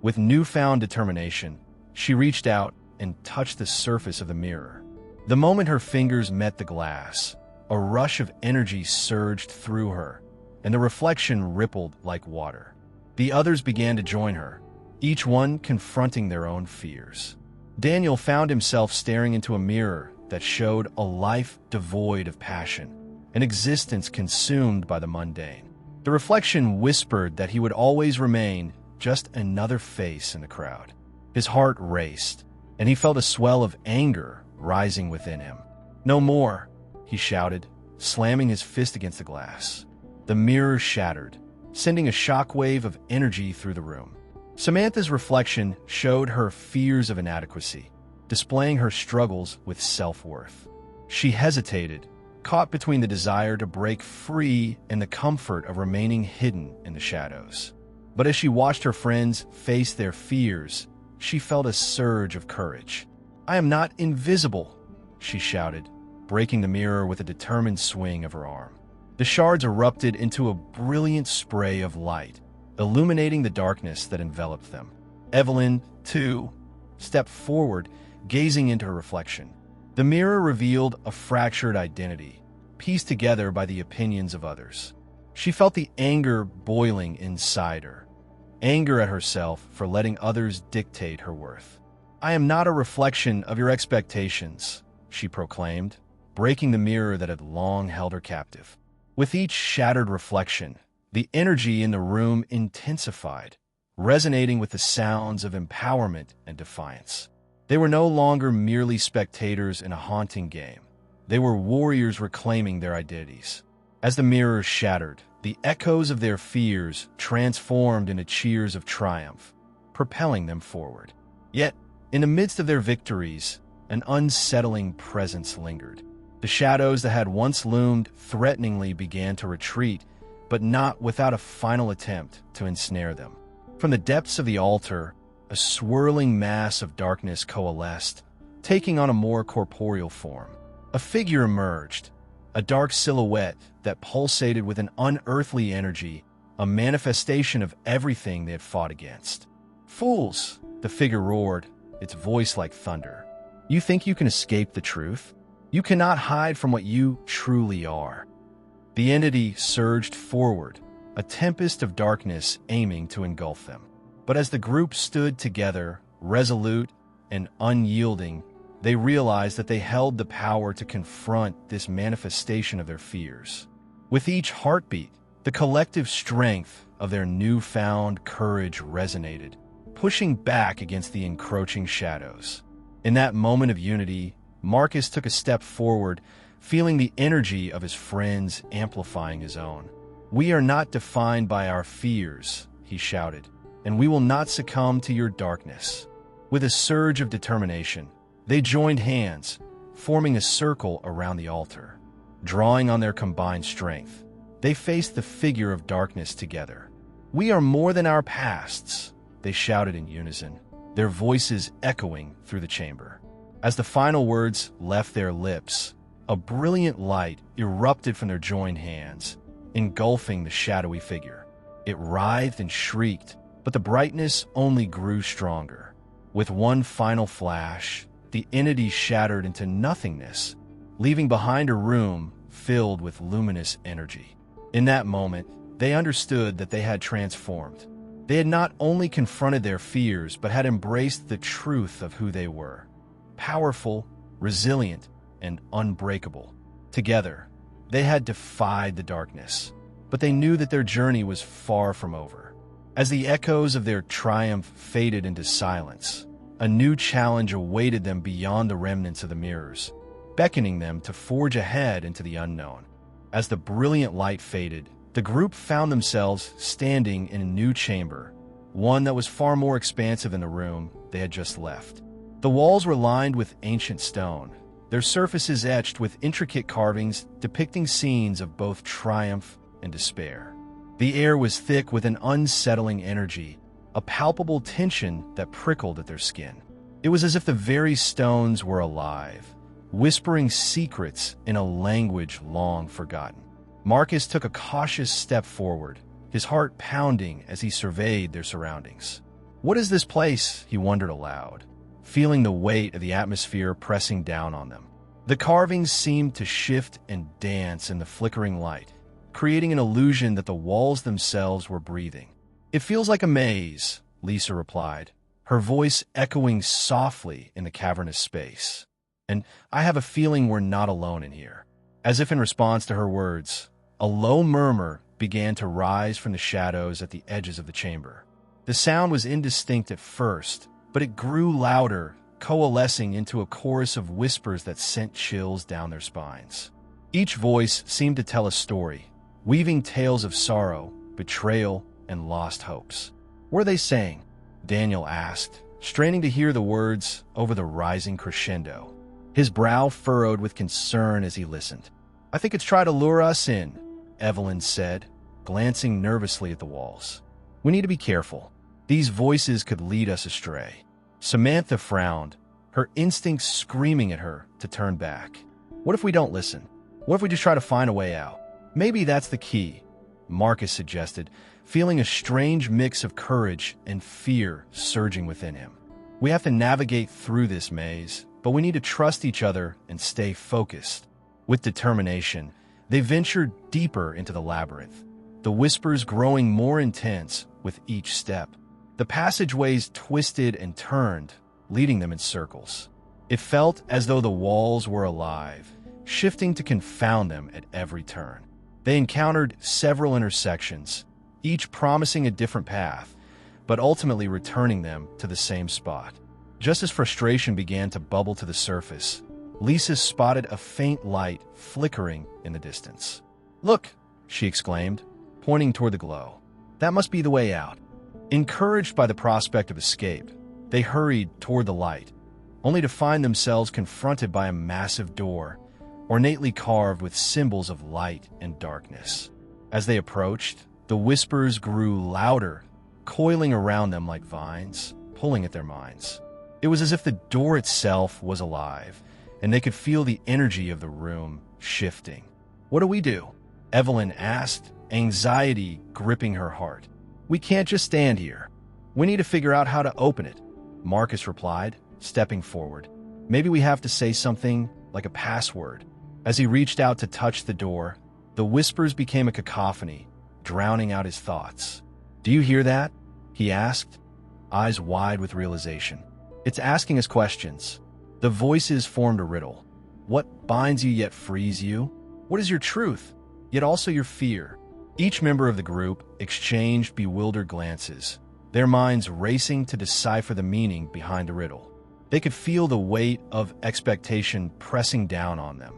With newfound determination, she reached out and touched the surface of the mirror. The moment her fingers met the glass, a rush of energy surged through her, and the reflection rippled like water. The others began to join her, each one confronting their own fears. Daniel found himself staring into a mirror that showed a life devoid of passion, an existence consumed by the mundane. The reflection whispered that he would always remain just another face in the crowd. His heart raced, and he felt a swell of anger rising within him. "No more," he shouted, slamming his fist against the glass. The mirror shattered, sending a shockwave of energy through the room. Samantha's reflection showed her fears of inadequacy, displaying her struggles with self-worth. She hesitated, caught between the desire to break free and the comfort of remaining hidden in the shadows. But as she watched her friends face their fears, she felt a surge of courage. "I am not invisible," she shouted, breaking the mirror with a determined swing of her arm. The shards erupted into a brilliant spray of light, illuminating the darkness that enveloped them. Evelyn, too, stepped forward, gazing into her reflection. The mirror revealed a fractured identity, pieced together by the opinions of others. She felt the anger boiling inside her, anger at herself for letting others dictate her worth. "I am not a reflection of your expectations," she proclaimed, breaking the mirror that had long held her captive. With each shattered reflection, the energy in the room intensified, resonating with the sounds of empowerment and defiance. They were no longer merely spectators in a haunting game. They were warriors reclaiming their identities. As the mirrors shattered, the echoes of their fears transformed into cheers of triumph, propelling them forward. Yet, in the midst of their victories, an unsettling presence lingered. The shadows that had once loomed threateningly began to retreat, but not without a final attempt to ensnare them. From the depths of the altar, a swirling mass of darkness coalesced, taking on a more corporeal form. A figure emerged, a dark silhouette that pulsated with an unearthly energy, a manifestation of everything they had fought against. "Fools!" the figure roared, its voice like thunder. "You think you can escape the truth? You cannot hide from what you truly are." The entity surged forward, a tempest of darkness aiming to engulf them. But as the group stood together, resolute and unyielding, they realized that they held the power to confront this manifestation of their fears. With each heartbeat, the collective strength of their newfound courage resonated, pushing back against the encroaching shadows. In that moment of unity, Marcus took a step forward, feeling the energy of his friends amplifying his own. "We are not defined by our fears," he shouted, "and we will not succumb to your darkness." With a surge of determination, they joined hands, forming a circle around the altar. Drawing on their combined strength, they faced the figure of darkness together. "We are more than our pasts," they shouted in unison. their voices echoing through the chamber. As the final words left their lips, a brilliant light erupted from their joined hands, engulfing the shadowy figure. It writhed and shrieked, but the brightness only grew stronger. With one final flash, the entity shattered into nothingness, leaving behind a room filled with luminous energy. In that moment, they understood that they had transformed. They had not only confronted their fears, but had embraced the truth of who they were. Powerful, resilient, and unbreakable. Together, they had defied the darkness, but they knew that their journey was far from over. As the echoes of their triumph faded into silence, a new challenge awaited them beyond the remnants of the mirrors, beckoning them to forge ahead into the unknown. As the brilliant light faded, the group found themselves standing in a new chamber, one that was far more expansive than the room they had just left. The walls were lined with ancient stone, their surfaces etched with intricate carvings depicting scenes of both triumph and despair. The air was thick with an unsettling energy, a palpable tension that prickled at their skin. It was as if the very stones were alive, whispering secrets in a language long forgotten. Marcus took a cautious step forward, his heart pounding as he surveyed their surroundings. What is this place? He wondered aloud, feeling the weight of the atmosphere pressing down on them. The carvings seemed to shift and dance in the flickering light, creating an illusion that the walls themselves were breathing. It feels like a maze, Lisa replied, her voice echoing softly in the cavernous space. And I have a feeling we're not alone in here. As if in response to her words, a low murmur began to rise from the shadows at the edges of the chamber. The sound was indistinct at first, but it grew louder, coalescing into a chorus of whispers that sent chills down their spines. Each voice seemed to tell a story, weaving tales of sorrow, betrayal, and lost hopes. What are they saying? Daniel asked, straining to hear the words over the rising crescendo. His brow furrowed with concern as he listened. I think it's trying to lure us in, Evelyn said, glancing nervously at the walls. We need to be careful. These voices could lead us astray. Samantha frowned, her instincts screaming at her to turn back. What if we don't listen? What if we just try to find a way out? Maybe that's the key, Marcus suggested, feeling a strange mix of courage and fear surging within him. We have to navigate through this maze, but we need to trust each other and stay focused. With determination, they ventured deeper into the labyrinth, the whispers growing more intense with each step. The passageways twisted and turned, leading them in circles. It felt as though the walls were alive, shifting to confound them at every turn. They encountered several intersections, each promising a different path, but ultimately returning them to the same spot. Just as frustration began to bubble to the surface, Lisa spotted a faint light flickering in the distance. Look, she exclaimed, pointing toward the glow. That must be the way out. Encouraged by the prospect of escape, they hurried toward the light, only to find themselves confronted by a massive door, ornately carved with symbols of light and darkness. As they approached, the whispers grew louder, coiling around them like vines, pulling at their minds. It was as if the door itself was alive, and they could feel the energy of the room shifting. What do we do? Evelyn asked, anxiety gripping her heart. We can't just stand here. We need to figure out how to open it, Marcus replied, stepping forward. Maybe we have to say something like a password. As he reached out to touch the door, the whispers became a cacophony, drowning out his thoughts. Do you hear that? He asked, eyes wide with realization. It's asking us questions. The voices formed a riddle. What binds you yet frees you? What is your truth, yet also your fear? Each member of the group exchanged bewildered glances, their minds racing to decipher the meaning behind the riddle. They could feel the weight of expectation pressing down on them,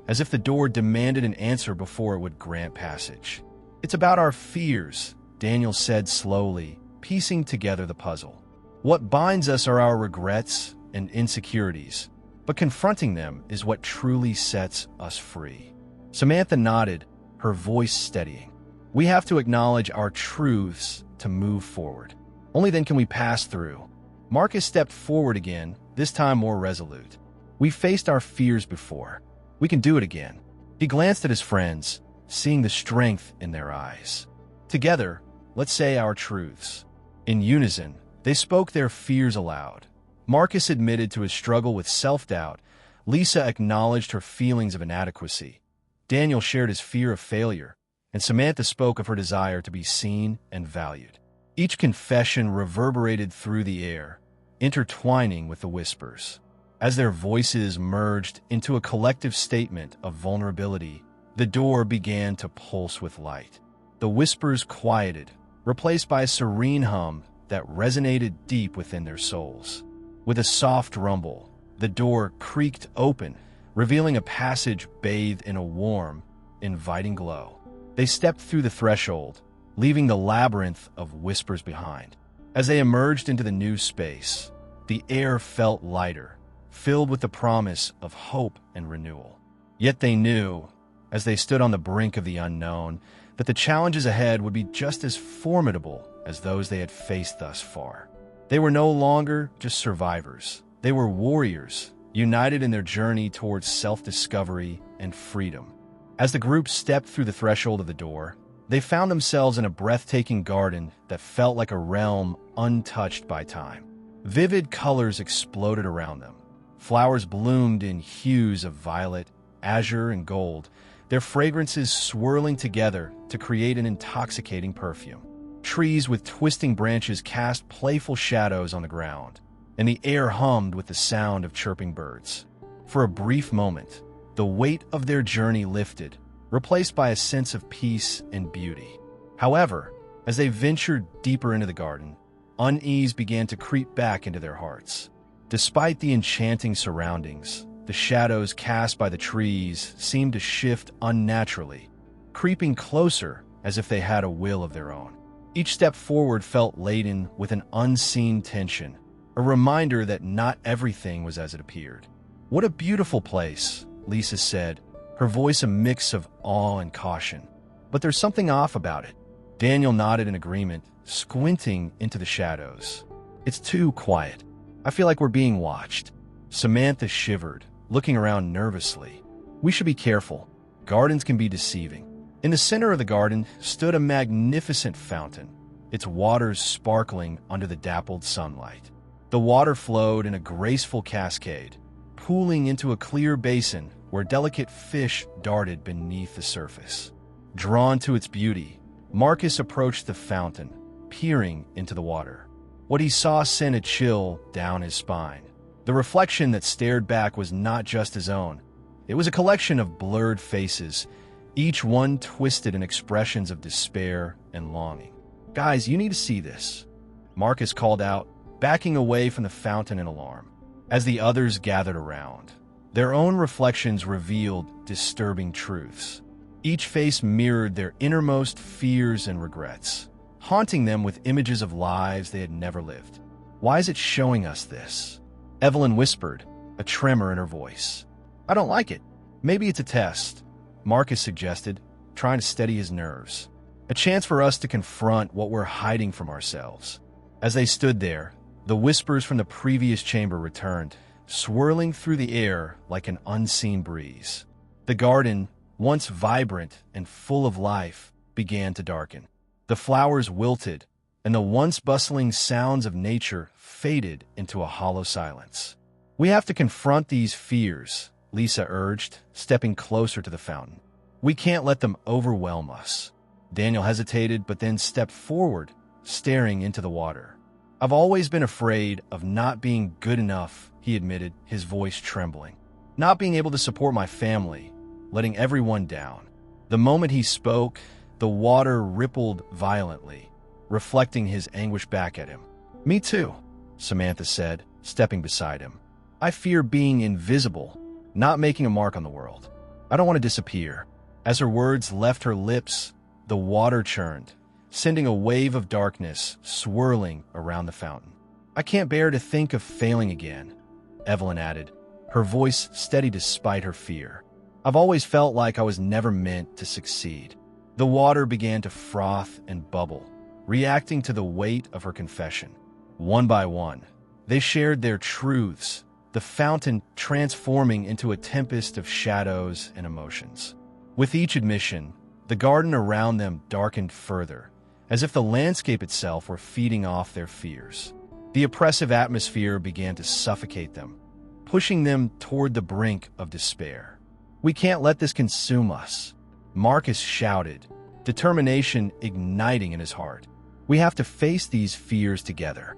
as if the door demanded an answer before it would grant passage. It's about our fears, Daniel said slowly, piecing together the puzzle. What binds us are our regrets and insecurities, but confronting them is what truly sets us free. Samantha nodded, her voice steadying. We have to acknowledge our truths to move forward. Only then can we pass through. Marcus stepped forward again, this time more resolute. We faced our fears before. We can do it again. He glanced at his friends, seeing the strength in their eyes. Together, let's say our truths. In unison, they spoke their fears aloud. Marcus admitted to his struggle with self-doubt. Lisa acknowledged her feelings of inadequacy. Daniel shared his fear of failure, and Samantha spoke of her desire to be seen and valued. Each confession reverberated through the air, intertwining with the whispers. As their voices merged into a collective statement of vulnerability, the door began to pulse with light. The whispers quieted, replaced by a serene hum that resonated deep within their souls. With a soft rumble, the door creaked open, revealing a passage bathed in a warm, inviting glow. They stepped through the threshold, leaving the labyrinth of whispers behind. As they emerged into the new space, the air felt lighter, filled with the promise of hope and renewal. Yet they knew, as they stood on the brink of the unknown, that the challenges ahead would be just as formidable as those they had faced thus far. They were no longer just survivors. They were warriors, united in their journey towards self-discovery and freedom. As the group stepped through the threshold of the door, they found themselves in a breathtaking garden that felt like a realm untouched by time. Vivid colors exploded around them. Flowers bloomed in hues of violet, azure, and gold, their fragrances swirling together to create an intoxicating perfume. Trees with twisting branches cast playful shadows on the ground, and the air hummed with the sound of chirping birds. For a brief moment, the weight of their journey lifted, replaced by a sense of peace and beauty. However, as they ventured deeper into the garden, unease began to creep back into their hearts. Despite the enchanting surroundings, the shadows cast by the trees seemed to shift unnaturally, creeping closer as if they had a will of their own. Each step forward felt laden with an unseen tension, a reminder that not everything was as it appeared. "What a beautiful place," Lisa said, her voice a mix of awe and caution. "But there's something off about it." Daniel nodded in agreement, squinting into the shadows. "It's too quiet. I feel like we're being watched." Samantha shivered, looking around nervously. "We should be careful. Gardens can be deceiving." In the center of the garden stood a magnificent fountain, its waters sparkling under the dappled sunlight. The water flowed in a graceful cascade, pooling into a clear basin where delicate fish darted beneath the surface. Drawn to its beauty, Marcus approached the fountain, peering into the water. What he saw sent a chill down his spine. The reflection that stared back was not just his own. It was a collection of blurred faces, each one twisted in expressions of despair and longing. "Guys, you need to see this," Marcus called out, backing away from the fountain in alarm. As the others gathered around, their own reflections revealed disturbing truths. Each face mirrored their innermost fears and regrets, haunting them with images of lives they had never lived. "Why is it showing us this?" Evelyn whispered, a tremor in her voice. "I don't like it. Maybe it's a test," Marcus suggested, trying to steady his nerves. "A chance for us to confront what we're hiding from ourselves." As they stood there, the whispers from the previous chamber returned, swirling through the air like an unseen breeze. The garden, once vibrant and full of life, began to darken. The flowers wilted, and the once bustling sounds of nature faded into a hollow silence. "We have to confront these fears," Lisa urged, stepping closer to the fountain. "We can't let them overwhelm us." Daniel hesitated, but then stepped forward, staring into the water. "I've always been afraid of not being good enough," he admitted, his voice trembling. "Not being able to support my family, letting everyone down." The moment he spoke, the water rippled violently, reflecting his anguish back at him. "Me too," Samantha said, stepping beside him. "I fear being invisible, not making a mark on the world. I don't want to disappear." As her words left her lips, the water churned, sending a wave of darkness swirling around the fountain. "I can't bear to think of failing again," Evelyn added, her voice steady despite her fear. "I've always felt like I was never meant to succeed." The water began to froth and bubble, reacting to the weight of her confession. One by one, They shared their truths, the fountain transforming into a tempest of shadows and emotions. With each admission, the garden around them darkened further, as if the landscape itself were feeding off their fears. The oppressive atmosphere began to suffocate them, pushing them toward the brink of despair. "We can't let this consume us," Marcus shouted, determination igniting in his heart. "We have to face these fears together."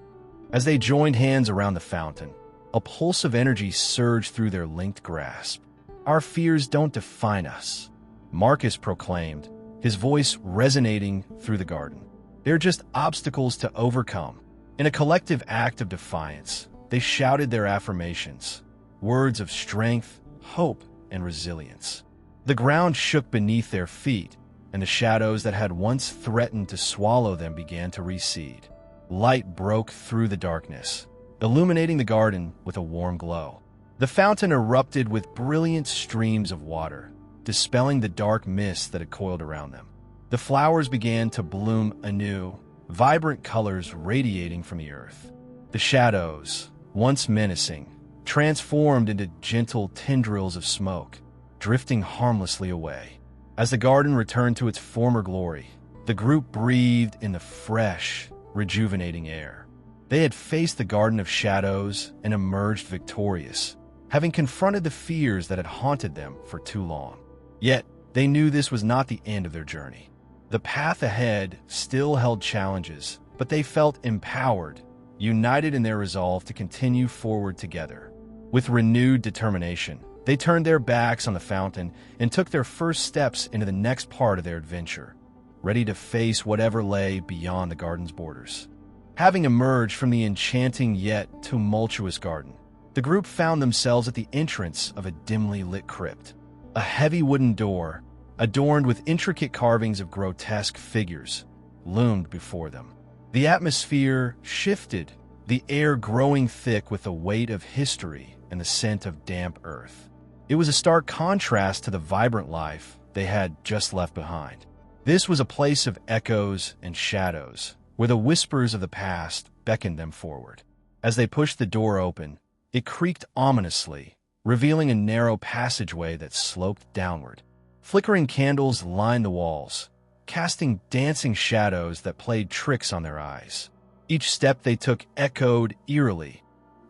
As they joined hands around the fountain, a pulse of energy surged through their linked grasp. "Our fears don't define us," Marcus proclaimed, his voice resonating through the garden. "They're just obstacles to overcome." In a collective act of defiance, they shouted their affirmations, words of strength, hope, and resilience. The ground shook beneath their feet, and the shadows that had once threatened to swallow them began to recede. Light broke through the darkness, illuminating the garden with a warm glow. The fountain erupted with brilliant streams of water, dispelling the dark mist that had coiled around them. The flowers began to bloom anew, vibrant colors radiating from the earth. The shadows, once menacing, transformed into gentle tendrils of smoke, drifting harmlessly away. As the garden returned to its former glory, the group breathed in the fresh, rejuvenating air. They had faced the Garden of Shadows and emerged victorious, having confronted the fears that had haunted them for too long. Yet, they knew this was not the end of their journey. The path ahead still held challenges, but they felt empowered, united in their resolve to continue forward together. With renewed determination, they turned their backs on the fountain and took their first steps into the next part of their adventure, ready to face whatever lay beyond the garden's borders. Having emerged from the enchanting yet tumultuous garden, the group found themselves at the entrance of a dimly lit crypt. A heavy wooden door, adorned with intricate carvings of grotesque figures, loomed before them. The atmosphere shifted, the air growing thick with the weight of history and the scent of damp earth. It was a stark contrast to the vibrant life they had just left behind. This was a place of echoes and shadows, where the whispers of the past beckoned them forward. As they pushed the door open, it creaked ominously, revealing a narrow passageway that sloped downward. Flickering candles lined the walls, casting dancing shadows that played tricks on their eyes. Each step they took echoed eerily,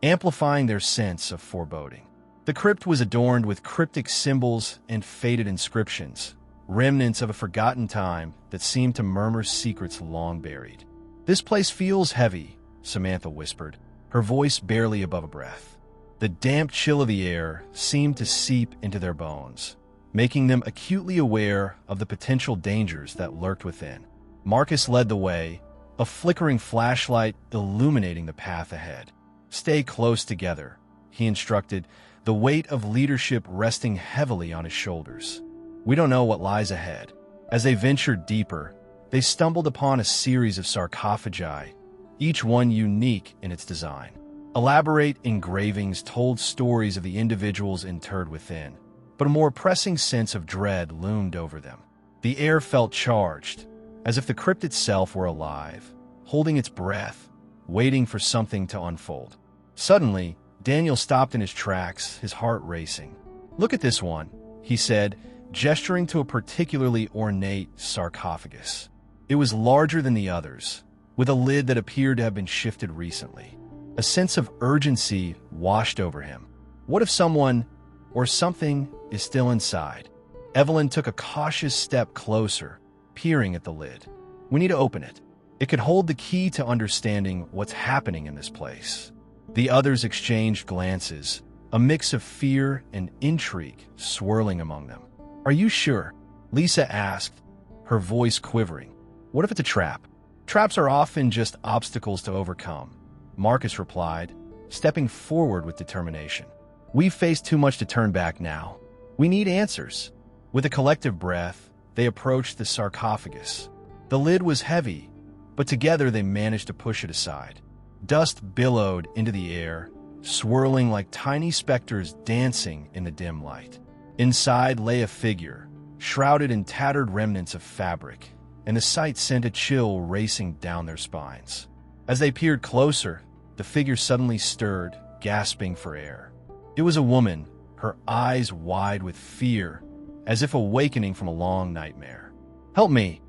amplifying their sense of foreboding. The crypt was adorned with cryptic symbols and faded inscriptions, remnants of a forgotten time that seemed to murmur secrets long buried. "This place feels heavy," Samantha whispered, her voice barely above a breath. The damp chill of the air seemed to seep into their bones, making them acutely aware of the potential dangers that lurked within. Marcus led the way, a flickering flashlight illuminating the path ahead. "Stay close together," he instructed, the weight of leadership resting heavily on his shoulders. "We don't know what lies ahead." As they ventured deeper, they stumbled upon a series of sarcophagi, each one unique in its design. Elaborate engravings told stories of the individuals interred within, but a more pressing sense of dread loomed over them. The air felt charged, as if the crypt itself were alive, holding its breath, waiting for something to unfold. Suddenly, Daniel stopped in his tracks, his heart racing. "Look at this one," he said, gesturing to a particularly ornate sarcophagus. It was larger than the others, with a lid that appeared to have been shifted recently. A sense of urgency washed over him. What if someone or something is still inside? Evelyn took a cautious step closer, peering at the lid. "We need to open it. It could hold the key to understanding what's happening in this place." The others exchanged glances, a mix of fear and intrigue swirling among them. "Are you sure?" Lisa asked, her voice quivering. "What if it's a trap?" "Traps are often just obstacles to overcome," Marcus replied, stepping forward with determination. "We've faced too much to turn back now. We need answers." With a collective breath, they approached the sarcophagus. The lid was heavy, but together they managed to push it aside. Dust billowed into the air, swirling like tiny specters dancing in the dim light. Inside lay a figure, shrouded in tattered remnants of fabric, and the sight sent a chill racing down their spines. As they peered closer, the figure suddenly stirred, gasping for air. It was a woman, her eyes wide with fear, as if awakening from a long nightmare. "Help me!"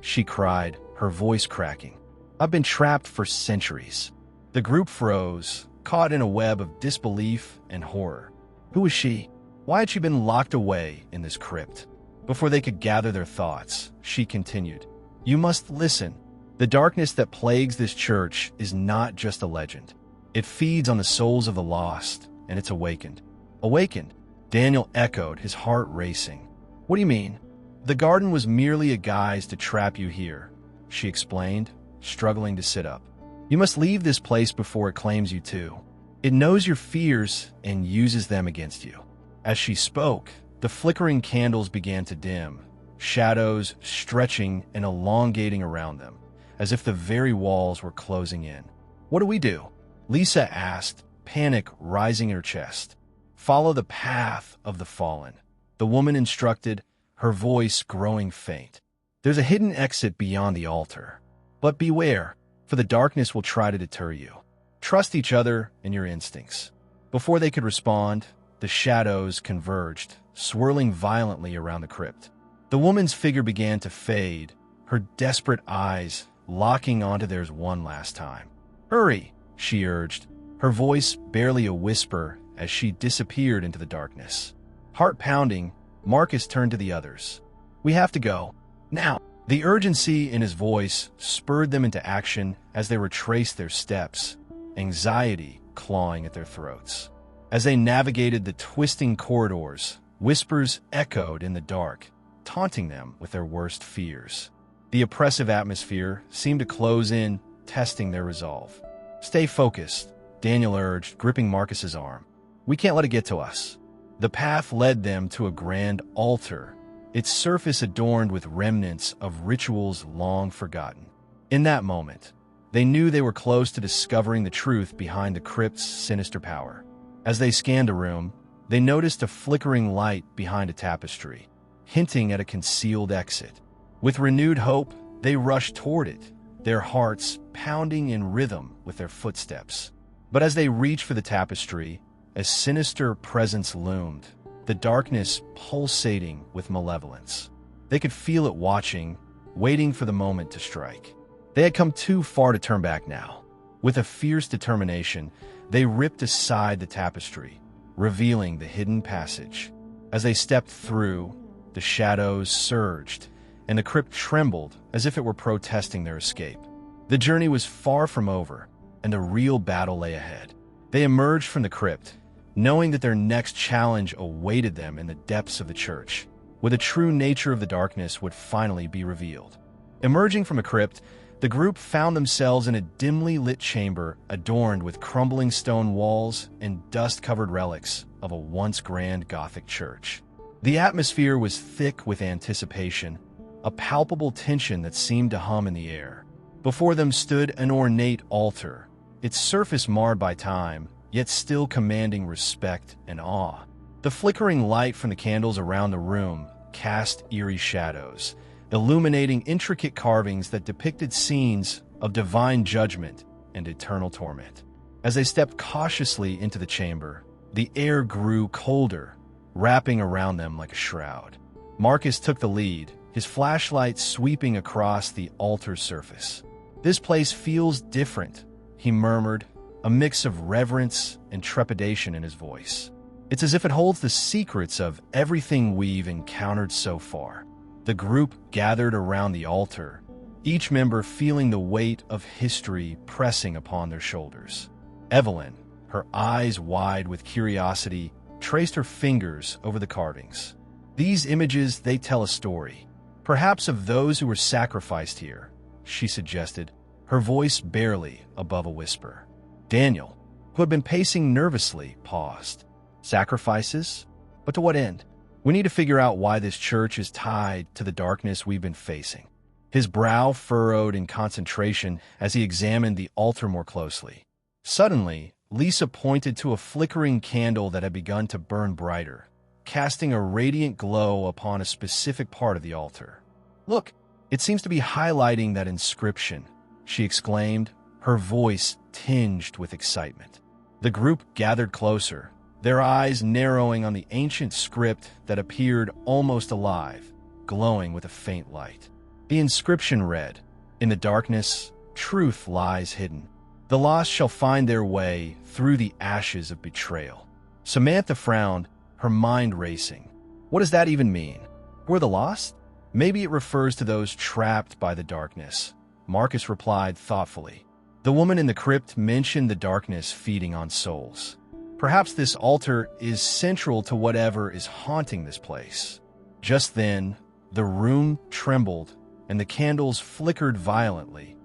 she cried, her voice cracking. "I've been trapped for centuries." The group froze, caught in a web of disbelief and horror. Who was she? Why had she been locked away in this crypt? Before they could gather their thoughts, she continued, "You must listen. The darkness that plagues this church is not just a legend. It feeds on the souls of the lost, and it's awakened." "Awakened?" Daniel echoed, his heart racing. "What do you mean?" "The garden was merely a guise to trap you here," she explained, struggling to sit up. "You must leave this place before it claims you too. It knows your fears and uses them against you." As she spoke, the flickering candles began to dim, shadows stretching and elongating around them, as if the very walls were closing in. "What do we do?" Lisa asked, panic rising in her chest. "Follow the path of the fallen," the woman instructed, her voice growing faint. "There's a hidden exit beyond the altar. But beware, for the darkness will try to deter you. Trust each other and your instincts." Before they could respond, the shadows converged, swirling violently around the crypt. The woman's figure began to fade, her desperate eyes locking onto theirs one last time. "Hurry," she urged, her voice barely a whisper as she disappeared into the darkness. Heart pounding, Marcus turned to the others. "We have to go. Now." The urgency in his voice spurred them into action as they retraced their steps, anxiety clawing at their throats. As they navigated the twisting corridors, whispers echoed in the dark, taunting them with their worst fears. The oppressive atmosphere seemed to close in, testing their resolve. "Stay focused," Daniel urged, gripping Marcus's arm. "We can't let it get to us." The path led them to a grand altar, its surface adorned with remnants of rituals long forgotten. In that moment, they knew they were close to discovering the truth behind the crypt's sinister power. As they scanned the room, they noticed a flickering light behind a tapestry, hinting at a concealed exit. With renewed hope, they rushed toward it, their hearts pounding in rhythm with their footsteps. But as they reached for the tapestry, a sinister presence loomed, the darkness pulsating with malevolence. They could feel it watching, waiting for the moment to strike. They had come too far to turn back now. With a fierce determination, they ripped aside the tapestry, revealing the hidden passage. As they stepped through, the shadows surged, and the crypt trembled as if it were protesting their escape. The journey was far from over, and the real battle lay ahead. They emerged from the crypt, knowing that their next challenge awaited them in the depths of the church, where the true nature of the darkness would finally be revealed. Emerging from a crypt, the group found themselves in a dimly lit chamber adorned with crumbling stone walls and dust-covered relics of a once grand Gothic church. The atmosphere was thick with anticipation, a palpable tension that seemed to hum in the air. Before them stood an ornate altar, its surface marred by time, yet still commanding respect and awe. The flickering light from the candles around the room cast eerie shadows, illuminating intricate carvings that depicted scenes of divine judgment and eternal torment. As they stepped cautiously into the chamber, the air grew colder, wrapping around them like a shroud. Marcus took the lead, his flashlight sweeping across the altar's surface. "This place feels different," he murmured, a mix of reverence and trepidation in his voice. "It's as if it holds the secrets of everything we've encountered so far." The group gathered around the altar, each member feeling the weight of history pressing upon their shoulders. Evelyn, her eyes wide with curiosity, traced her fingers over the carvings. "These images, they tell a story, perhaps of those who were sacrificed here," she suggested, her voice barely above a whisper. Daniel, who had been pacing nervously, paused. "Sacrifices? But to what end? We need to figure out why this church is tied to the darkness we've been facing." His brow furrowed in concentration as he examined the altar more closely. Suddenly, Lisa pointed to a flickering candle that had begun to burn brighter, casting a radiant glow upon a specific part of the altar. "Look, it seems to be highlighting that inscription," she exclaimed, her voice tinged with excitement. The group gathered closer, their eyes narrowing on the ancient script that appeared almost alive, glowing with a faint light. The inscription read, "In the darkness, truth lies hidden. The lost shall find their way through the ashes of betrayal." Samantha frowned, her mind racing. What does that even mean? Who are the lost? Maybe it refers to those trapped by the darkness. Marcus replied thoughtfully. The woman in the crypt mentioned the darkness feeding on souls. Perhaps this altar is central to whatever is haunting this place. Just then, the room trembled and the candles flickered violently,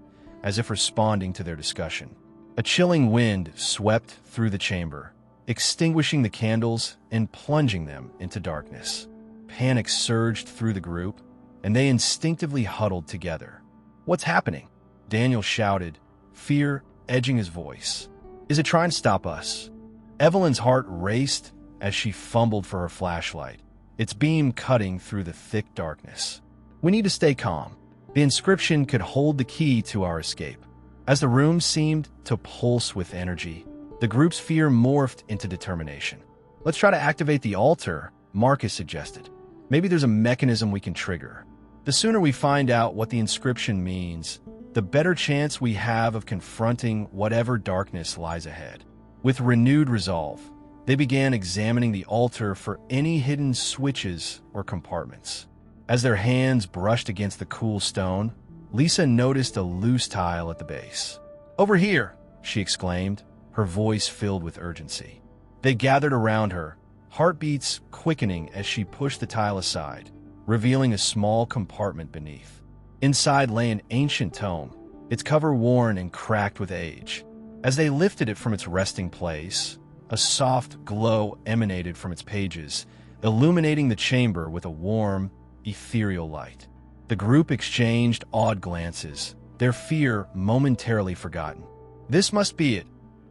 as if responding to their discussion. A chilling wind swept through the chamber, extinguishing the candles and plunging them into darkness. Panic surged through the group, and they instinctively huddled together. "What's happening?" Daniel shouted, fear edging his voice. "Is it trying to stop us?" Evelyn's heart raced as she fumbled for her flashlight, its beam cutting through the thick darkness. "We need to stay calm. The inscription could hold the key to our escape." As the room seemed to pulse with energy, the group's fear morphed into determination. "Let's try to activate the altar," Marcus suggested. "Maybe there's a mechanism we can trigger." The sooner we find out what the inscription means, the better chance we have of confronting whatever darkness lies ahead. With renewed resolve, they began examining the altar for any hidden switches or compartments. As their hands brushed against the cool stone, Lisa noticed a loose tile at the base. "Over here!" she exclaimed, her voice filled with urgency. They gathered around her, heartbeats quickening as she pushed the tile aside, revealing a small compartment beneath. Inside lay an ancient tome, its cover worn and cracked with age. As they lifted it from its resting place, a soft glow emanated from its pages, illuminating the chamber with a warm, ethereal light. The group exchanged awed glances, their fear momentarily forgotten. "This must be it,"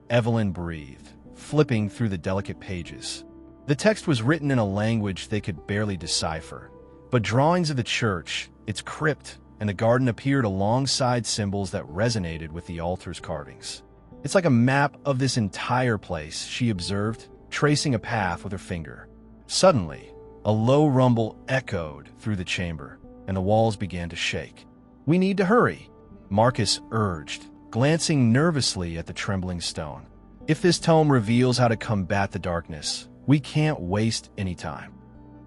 Evelyn breathed, flipping through the delicate pages. The text was written in a language they could barely decipher, but drawings of the church, its crypt, and the garden appeared alongside symbols that resonated with the altar's carvings. "It's like a map of this entire place," she observed, tracing a path with her finger. Suddenly, a low rumble echoed through the chamber, and the walls began to shake. "We need to hurry," Marcus urged, glancing nervously at the trembling stone. "If this tome reveals how to combat the darkness, we can't waste any time."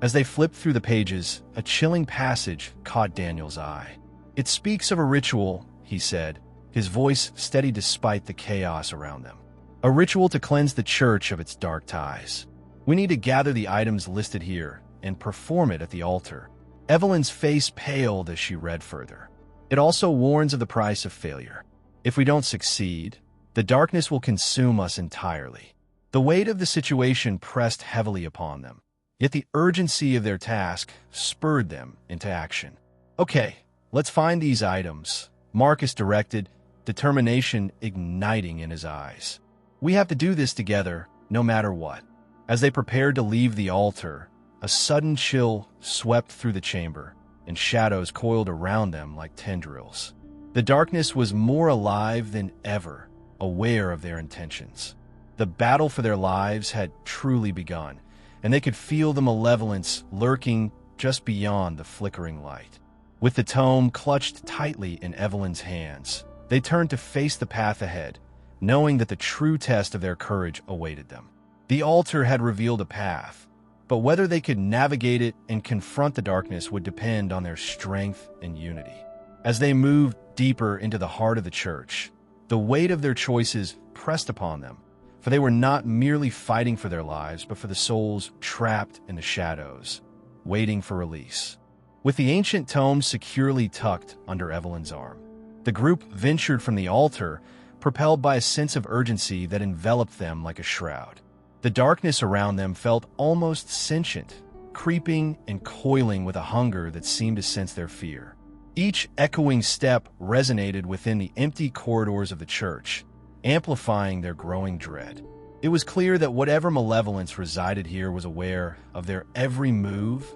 As they flipped through the pages, a chilling passage caught Daniel's eye. "It speaks of a ritual," he said, his voice steady despite the chaos around them. "A ritual to cleanse the church of its dark ties. We need to gather the items listed here and perform it at the altar." Evelyn's face paled as she read further. "It also warns of the price of failure. If we don't succeed, the darkness will consume us entirely." The weight of the situation pressed heavily upon them, yet the urgency of their task spurred them into action. "Okay, let's find these items," Marcus directed, determination igniting in his eyes. "We have to do this together, no matter what." As they prepared to leave the altar, a sudden chill swept through the chamber, and shadows coiled around them like tendrils. The darkness was more alive than ever, aware of their intentions. The battle for their lives had truly begun, and they could feel the malevolence lurking just beyond the flickering light. With the tome clutched tightly in Evelyn's hands, they turned to face the path ahead, knowing that the true test of their courage awaited them. The altar had revealed a path, but whether they could navigate it and confront the darkness would depend on their strength and unity. As they moved deeper into the heart of the church, the weight of their choices pressed upon them, for they were not merely fighting for their lives, but for the souls trapped in the shadows, waiting for release. With the ancient tome securely tucked under Evelyn's arm, the group ventured from the altar, propelled by a sense of urgency that enveloped them like a shroud. The darkness around them felt almost sentient, creeping and coiling with a hunger that seemed to sense their fear. Each echoing step resonated within the empty corridors of the church, amplifying their growing dread. It was clear that whatever malevolence resided here was aware of their every move,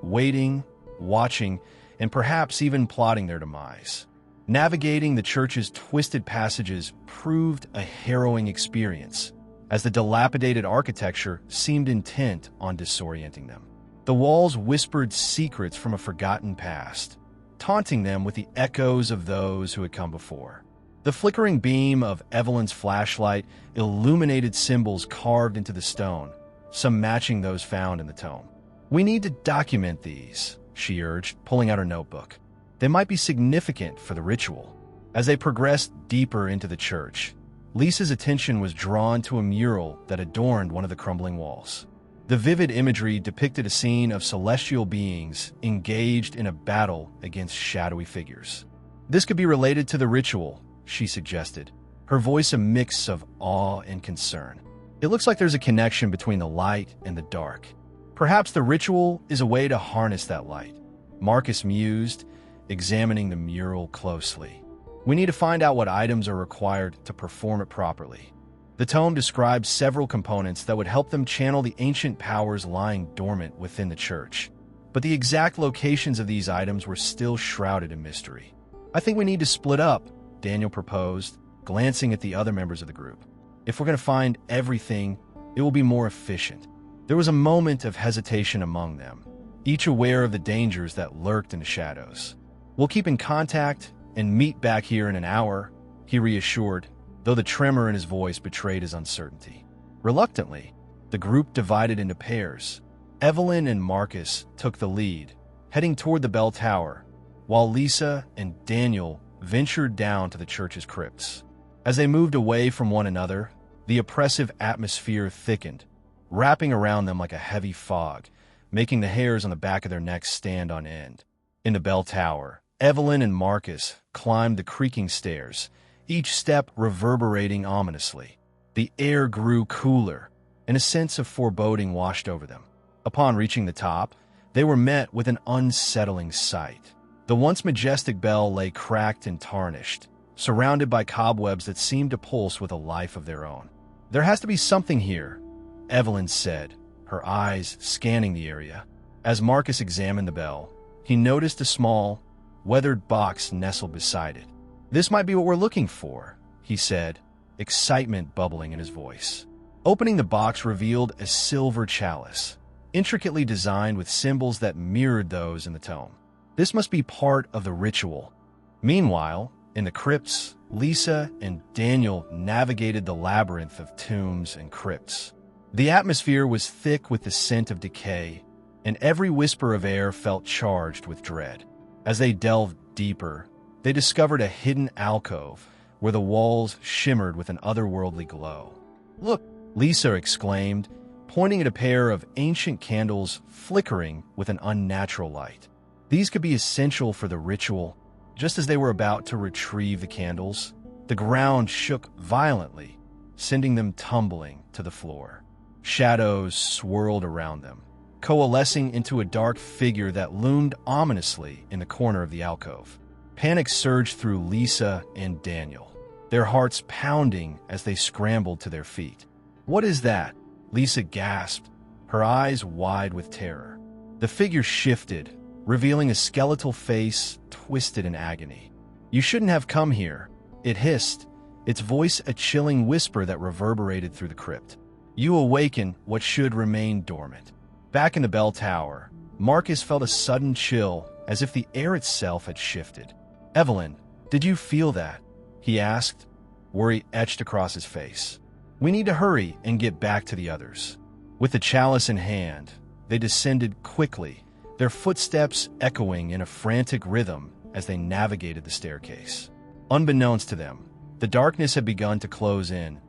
waiting, watching, and perhaps even plotting their demise. Navigating the church's twisted passages proved a harrowing experience, as the dilapidated architecture seemed intent on disorienting them. The walls whispered secrets from a forgotten past, taunting them with the echoes of those who had come before. The flickering beam of Evelyn's flashlight illuminated symbols carved into the stone, some matching those found in the tome. "We need to document these," she urged, pulling out her notebook. "They might be significant for the ritual." As they progressed deeper into the church, Lisa's attention was drawn to a mural that adorned one of the crumbling walls. The vivid imagery depicted a scene of celestial beings engaged in a battle against shadowy figures. "This could be related to the ritual," she suggested, her voice a mix of awe and concern. "It looks like there's a connection between the light and the dark. Perhaps the ritual is a way to harness that light," Marcus mused, examining the mural closely. "We need to find out what items are required to perform it properly." The tome describes several components that would help them channel the ancient powers lying dormant within the church. But the exact locations of these items were still shrouded in mystery. "I think we need to split up," Daniel proposed, glancing at the other members of the group. "If we're going to find everything, it will be more efficient." There was a moment of hesitation among them, each aware of the dangers that lurked in the shadows. "We'll keep in contact and meet back here in an hour," he reassured, though the tremor in his voice betrayed his uncertainty. Reluctantly, the group divided into pairs. Evelyn and Marcus took the lead, heading toward the bell tower, while Lisa and Daniel ventured down to the church's crypts. As they moved away from one another, the oppressive atmosphere thickened, wrapping around them like a heavy fog, making the hairs on the back of their necks stand on end. In the bell tower, Evelyn and Marcus climbed the creaking stairs, each step reverberating ominously. The air grew cooler, and a sense of foreboding washed over them. Upon reaching the top, they were met with an unsettling sight. The once majestic bell lay cracked and tarnished, surrounded by cobwebs that seemed to pulse with a life of their own. "There has to be something here," Evelyn said, her eyes scanning the area. As Marcus examined the bell, he noticed a small, weathered box nestled beside it. "This might be what we're looking for," he said, excitement bubbling in his voice. Opening the box revealed a silver chalice, intricately designed with symbols that mirrored those in the tome. This must be part of the ritual. Meanwhile, in the crypts, Lisa and Daniel navigated the labyrinth of tombs and crypts. The atmosphere was thick with the scent of decay, and every whisper of air felt charged with dread. As they delved deeper, they discovered a hidden alcove where the walls shimmered with an otherworldly glow. "Look!" Lisa exclaimed, pointing at a pair of ancient candles flickering with an unnatural light. These could be essential for the ritual. Just as they were about to retrieve the candles, the ground shook violently, sending them tumbling to the floor. Shadows swirled around them, coalescing into a dark figure that loomed ominously in the corner of the alcove. Panic surged through Lisa and Daniel, their hearts pounding as they scrambled to their feet. "What is that?" Lisa gasped, her eyes wide with terror. The figure shifted, revealing a skeletal face twisted in agony. "You shouldn't have come here," it hissed, its voice a chilling whisper that reverberated through the crypt. "You awaken what should remain dormant." Back in the bell tower, Marcus felt a sudden chill, as if the air itself had shifted. "Evelyn, did you feel that?" he asked, worry etched across his face. "We need to hurry and get back to the others." With the chalice in hand, they descended quickly, their footsteps echoing in a frantic rhythm as they navigated the staircase. Unbeknownst to them, the darkness had begun to close in,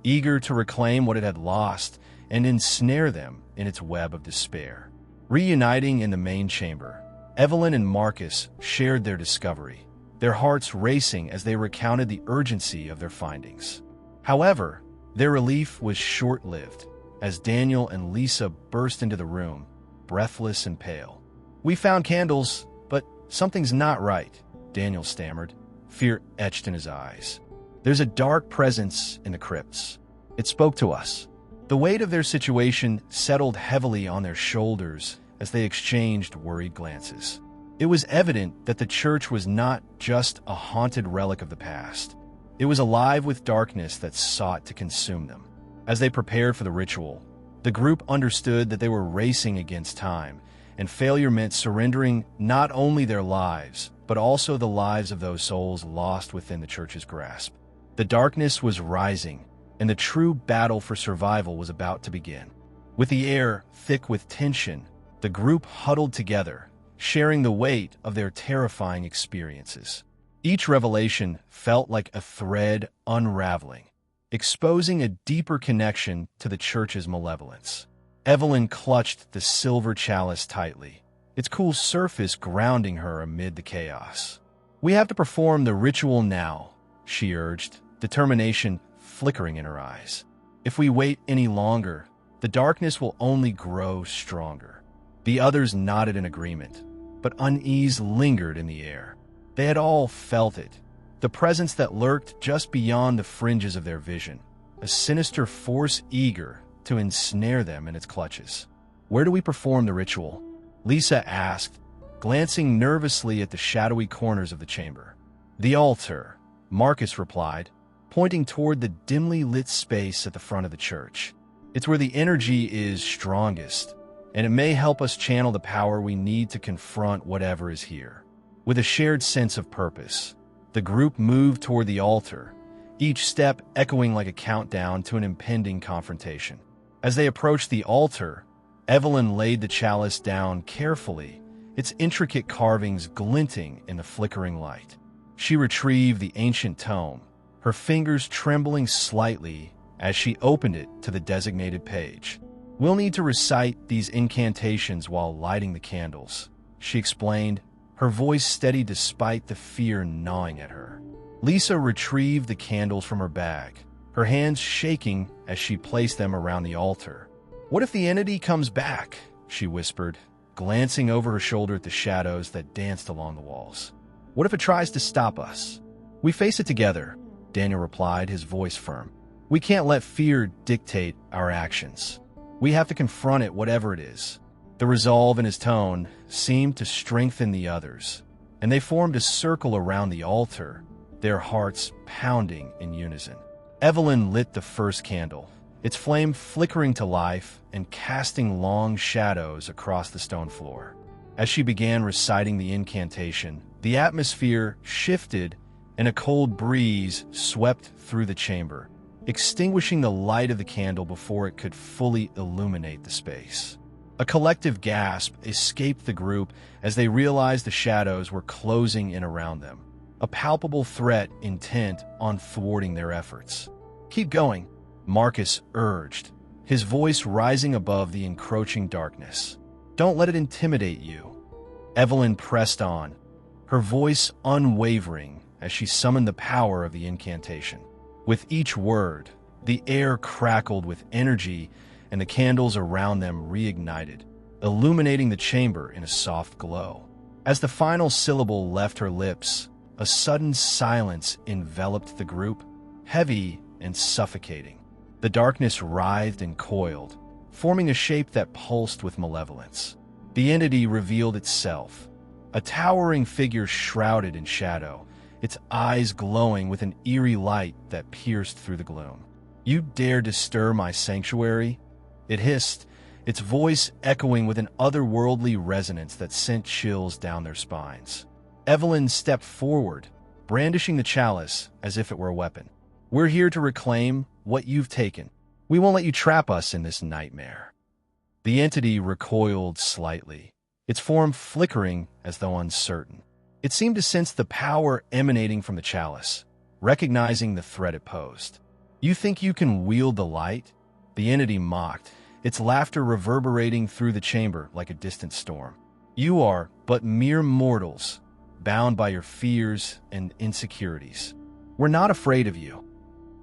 eager to reclaim what it had lost and ensnare them in its web of despair. Reuniting in the main chamber, Evelyn and Marcus shared their discovery, their hearts racing as they recounted the urgency of their findings. However, their relief was short-lived, as Daniel and Lisa burst into the room, breathless and pale. "We found candles, but something's not right," Daniel stammered, fear etched in his eyes. "There's a dark presence in the crypts. It spoke to us." The weight of their situation settled heavily on their shoulders as they exchanged worried glances. It was evident that the church was not just a haunted relic of the past. It was alive with darkness that sought to consume them. As they prepared for the ritual, the group understood that they were racing against time, and failure meant surrendering not only their lives, but also the lives of those souls lost within the church's grasp. The darkness was rising, and the true battle for survival was about to begin. With the air thick with tension, the group huddled together, sharing the weight of their terrifying experiences. Each revelation felt like a thread unraveling, exposing a deeper connection to the church's malevolence. Evelyn clutched the silver chalice tightly, its cool surface grounding her amid the chaos. "We have to perform the ritual now," she urged, determination flickering in her eyes. "If we wait any longer, the darkness will only grow stronger." The others nodded in agreement, but unease lingered in the air. They had all felt it, the presence that lurked just beyond the fringes of their vision, a sinister force eager to ensnare them in its clutches. "Where do we perform the ritual?" Lisa asked, glancing nervously at the shadowy corners of the chamber. "The altar," Marcus replied, pointing toward the dimly lit space at the front of the church. "It's where the energy is strongest, and it may help us channel the power we need to confront whatever is here." With a shared sense of purpose, the group moved toward the altar, each step echoing like a countdown to an impending confrontation. As they approached the altar, Evelyn laid the chalice down carefully, its intricate carvings glinting in the flickering light. She retrieved the ancient tome, her fingers trembling slightly as she opened it to the designated page. "We'll need to recite these incantations while lighting the candles," she explained, her voice steady despite the fear gnawing at her. Lisa retrieved the candles from her bag, her hands shaking as she placed them around the altar. "What if the entity comes back?" she whispered, glancing over her shoulder at the shadows that danced along the walls. "What if it tries to stop us?" "We face it together," Daniel replied, his voice firm. "We can't let fear dictate our actions. We have to confront it, whatever it is." The resolve in his tone seemed to strengthen the others, and they formed a circle around the altar, their hearts pounding in unison. Evelyn lit the first candle, its flame flickering to life and casting long shadows across the stone floor. As she began reciting the incantation, the atmosphere shifted and a cold breeze swept through the chamber, extinguishing the light of the candle before it could fully illuminate the space. A collective gasp escaped the group as they realized the shadows were closing in around them, a palpable threat intent on thwarting their efforts. "Keep going," Marcus urged, his voice rising above the encroaching darkness. "Don't let it intimidate you." Evelyn pressed on, her voice unwavering as she summoned the power of the incantation. With each word, the air crackled with energy and the candles around them reignited, illuminating the chamber in a soft glow. As the final syllable left her lips, a sudden silence enveloped the group, heavy and suffocating. The darkness writhed and coiled, forming a shape that pulsed with malevolence. The entity revealed itself, a towering figure shrouded in shadow, its eyes glowing with an eerie light that pierced through the gloom. "You dare disturb my sanctuary?" it hissed, its voice echoing with an otherworldly resonance that sent chills down their spines. Evelyn stepped forward, brandishing the chalice as if it were a weapon. "We're here to reclaim what you've taken. We won't let you trap us in this nightmare." The entity recoiled slightly, its form flickering as though uncertain. It seemed to sense the power emanating from the chalice, recognizing the threat it posed. "You think you can wield the light?" The entity mocked, its laughter reverberating through the chamber like a distant storm. "You are but mere mortals, bound by your fears and insecurities. We're not afraid of you."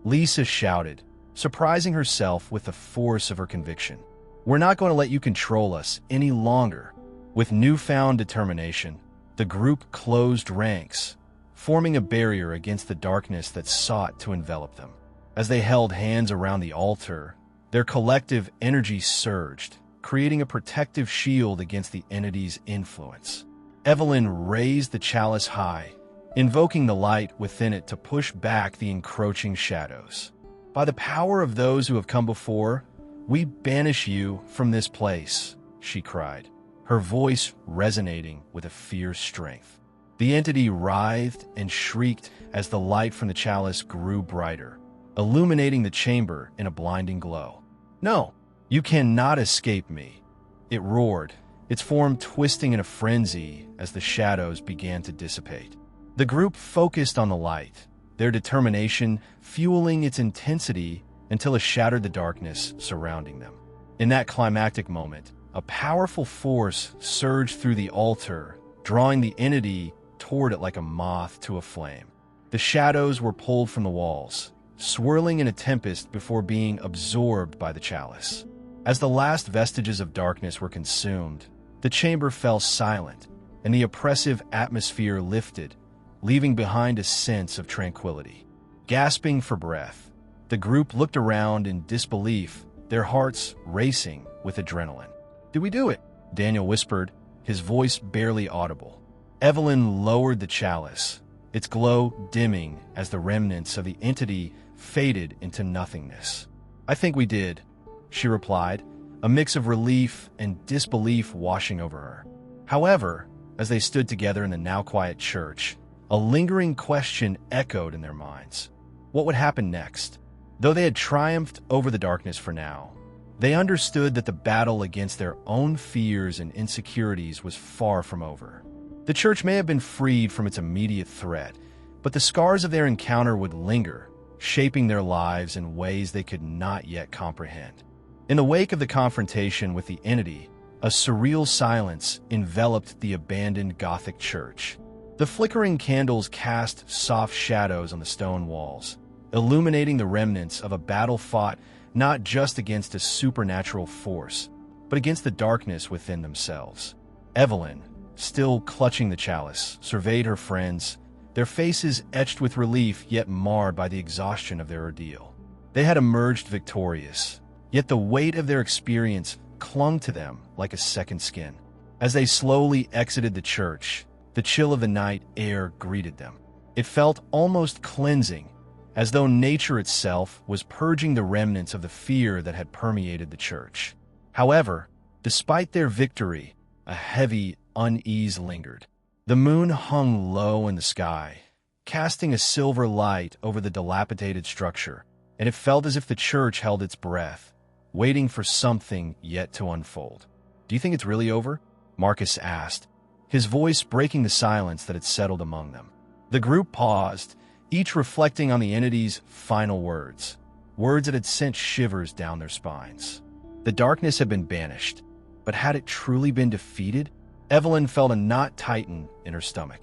Lisa shouted, surprising herself with the force of her conviction. "We're not going to let you control us any longer." With newfound determination, the group closed ranks, forming a barrier against the darkness that sought to envelop them. As they held hands around the altar, their collective energy surged, creating a protective shield against the entity's influence. Evelyn raised the chalice high, invoking the light within it to push back the encroaching shadows. "By the power of those who have come before, we banish you from this place," she cried, her voice resonating with a fierce strength. The entity writhed and shrieked as the light from the chalice grew brighter, illuminating the chamber in a blinding glow. "No, you cannot escape me," it roared, its form twisting in a frenzy as the shadows began to dissipate. The group focused on the light, their determination fueling its intensity until it shattered the darkness surrounding them. In that climactic moment, a powerful force surged through the altar, drawing the entity toward it like a moth to a flame. The shadows were pulled from the walls, swirling in a tempest before being absorbed by the chalice. As the last vestiges of darkness were consumed, the chamber fell silent, and the oppressive atmosphere lifted, leaving behind a sense of tranquility. Gasping for breath, the group looked around in disbelief, their hearts racing with adrenaline. "Did we do it?" Daniel whispered, his voice barely audible. Evelyn lowered the chalice, its glow dimming as the remnants of the entity faded into nothingness. "I think we did," she replied, a mix of relief and disbelief washing over her. However, as they stood together in the now quiet church, a lingering question echoed in their minds. What would happen next? Though they had triumphed over the darkness for now, they understood that the battle against their own fears and insecurities was far from over. The church may have been freed from its immediate threat, but the scars of their encounter would linger, shaping their lives in ways they could not yet comprehend. In the wake of the confrontation with the entity, a surreal silence enveloped the abandoned Gothic church. The flickering candles cast soft shadows on the stone walls, illuminating the remnants of a battle fought not just against a supernatural force, but against the darkness within themselves. Evelyn, still clutching the chalice, surveyed her friends, their faces etched with relief yet marred by the exhaustion of their ordeal. They had emerged victorious, yet the weight of their experience clung to them like a second skin. As they slowly exited the church, the chill of the night air greeted them. It felt almost cleansing, as though nature itself was purging the remnants of the fear that had permeated the church. However, despite their victory, a heavy unease lingered. The moon hung low in the sky, casting a silver light over the dilapidated structure, and it felt as if the church held its breath, waiting for something yet to unfold. "Do you think it's really over?" Marcus asked, his voice breaking the silence that had settled among them. The group paused, each reflecting on the entity's final words, words that had sent shivers down their spines. The darkness had been banished, but had it truly been defeated? Evelyn felt a knot tighten in her stomach.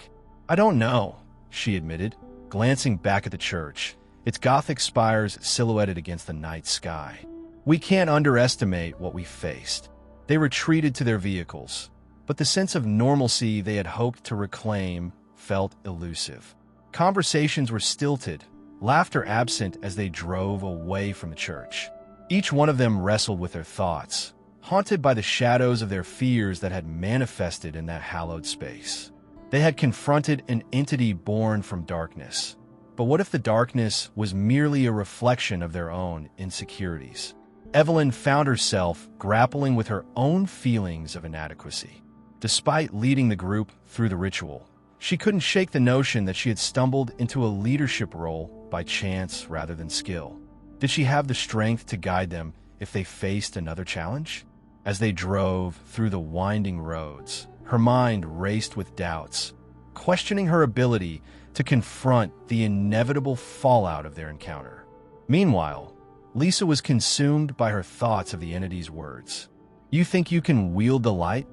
"I don't know," she admitted, glancing back at the church, its Gothic spires silhouetted against the night sky. "We can't underestimate what we faced." They retreated to their vehicles, but the sense of normalcy they had hoped to reclaim felt elusive. Conversations were stilted, laughter absent as they drove away from the church. Each one of them wrestled with their thoughts, haunted by the shadows of their fears that had manifested in that hallowed space. They had confronted an entity born from darkness. But what if the darkness was merely a reflection of their own insecurities? Evelyn found herself grappling with her own feelings of inadequacy. Despite leading the group through the ritual, she couldn't shake the notion that she had stumbled into a leadership role by chance rather than skill. Did she have the strength to guide them if they faced another challenge? As they drove through the winding roads, her mind raced with doubts, questioning her ability to confront the inevitable fallout of their encounter. Meanwhile, Lisa was consumed by her thoughts of the entity's words. "You think you can wield the light?"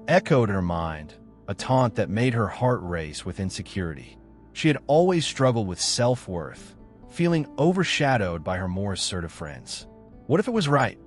echoed her mind, a taunt that made her heart race with insecurity. She had always struggled with self-worth, feeling overshadowed by her more assertive friends. What if it was right?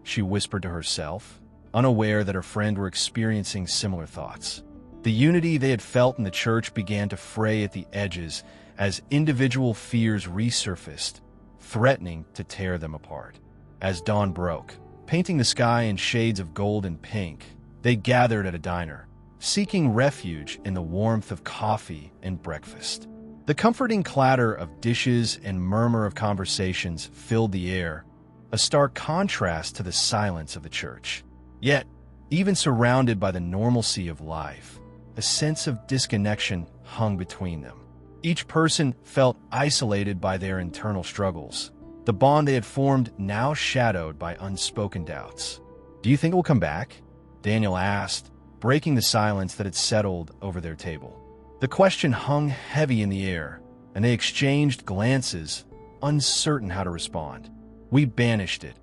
She whispered to herself, unaware that her friend were experiencing similar thoughts. The unity they had felt in the church began to fray at the edges as individual fears resurfaced, threatening to tear them apart. As dawn broke, painting the sky in shades of gold and pink, they gathered at a diner, seeking refuge in the warmth of coffee and breakfast. The comforting clatter of dishes and murmur of conversations filled the air, a stark contrast to the silence of the church. Yet, even surrounded by the normalcy of life, a sense of disconnection hung between them. Each person felt isolated by their internal struggles, the bond they had formed now shadowed by unspoken doubts. "Do you think it will come back?" Daniel asked, breaking the silence that had settled over their table. The question hung heavy in the air, and they exchanged glances, uncertain how to respond. "We banished it,"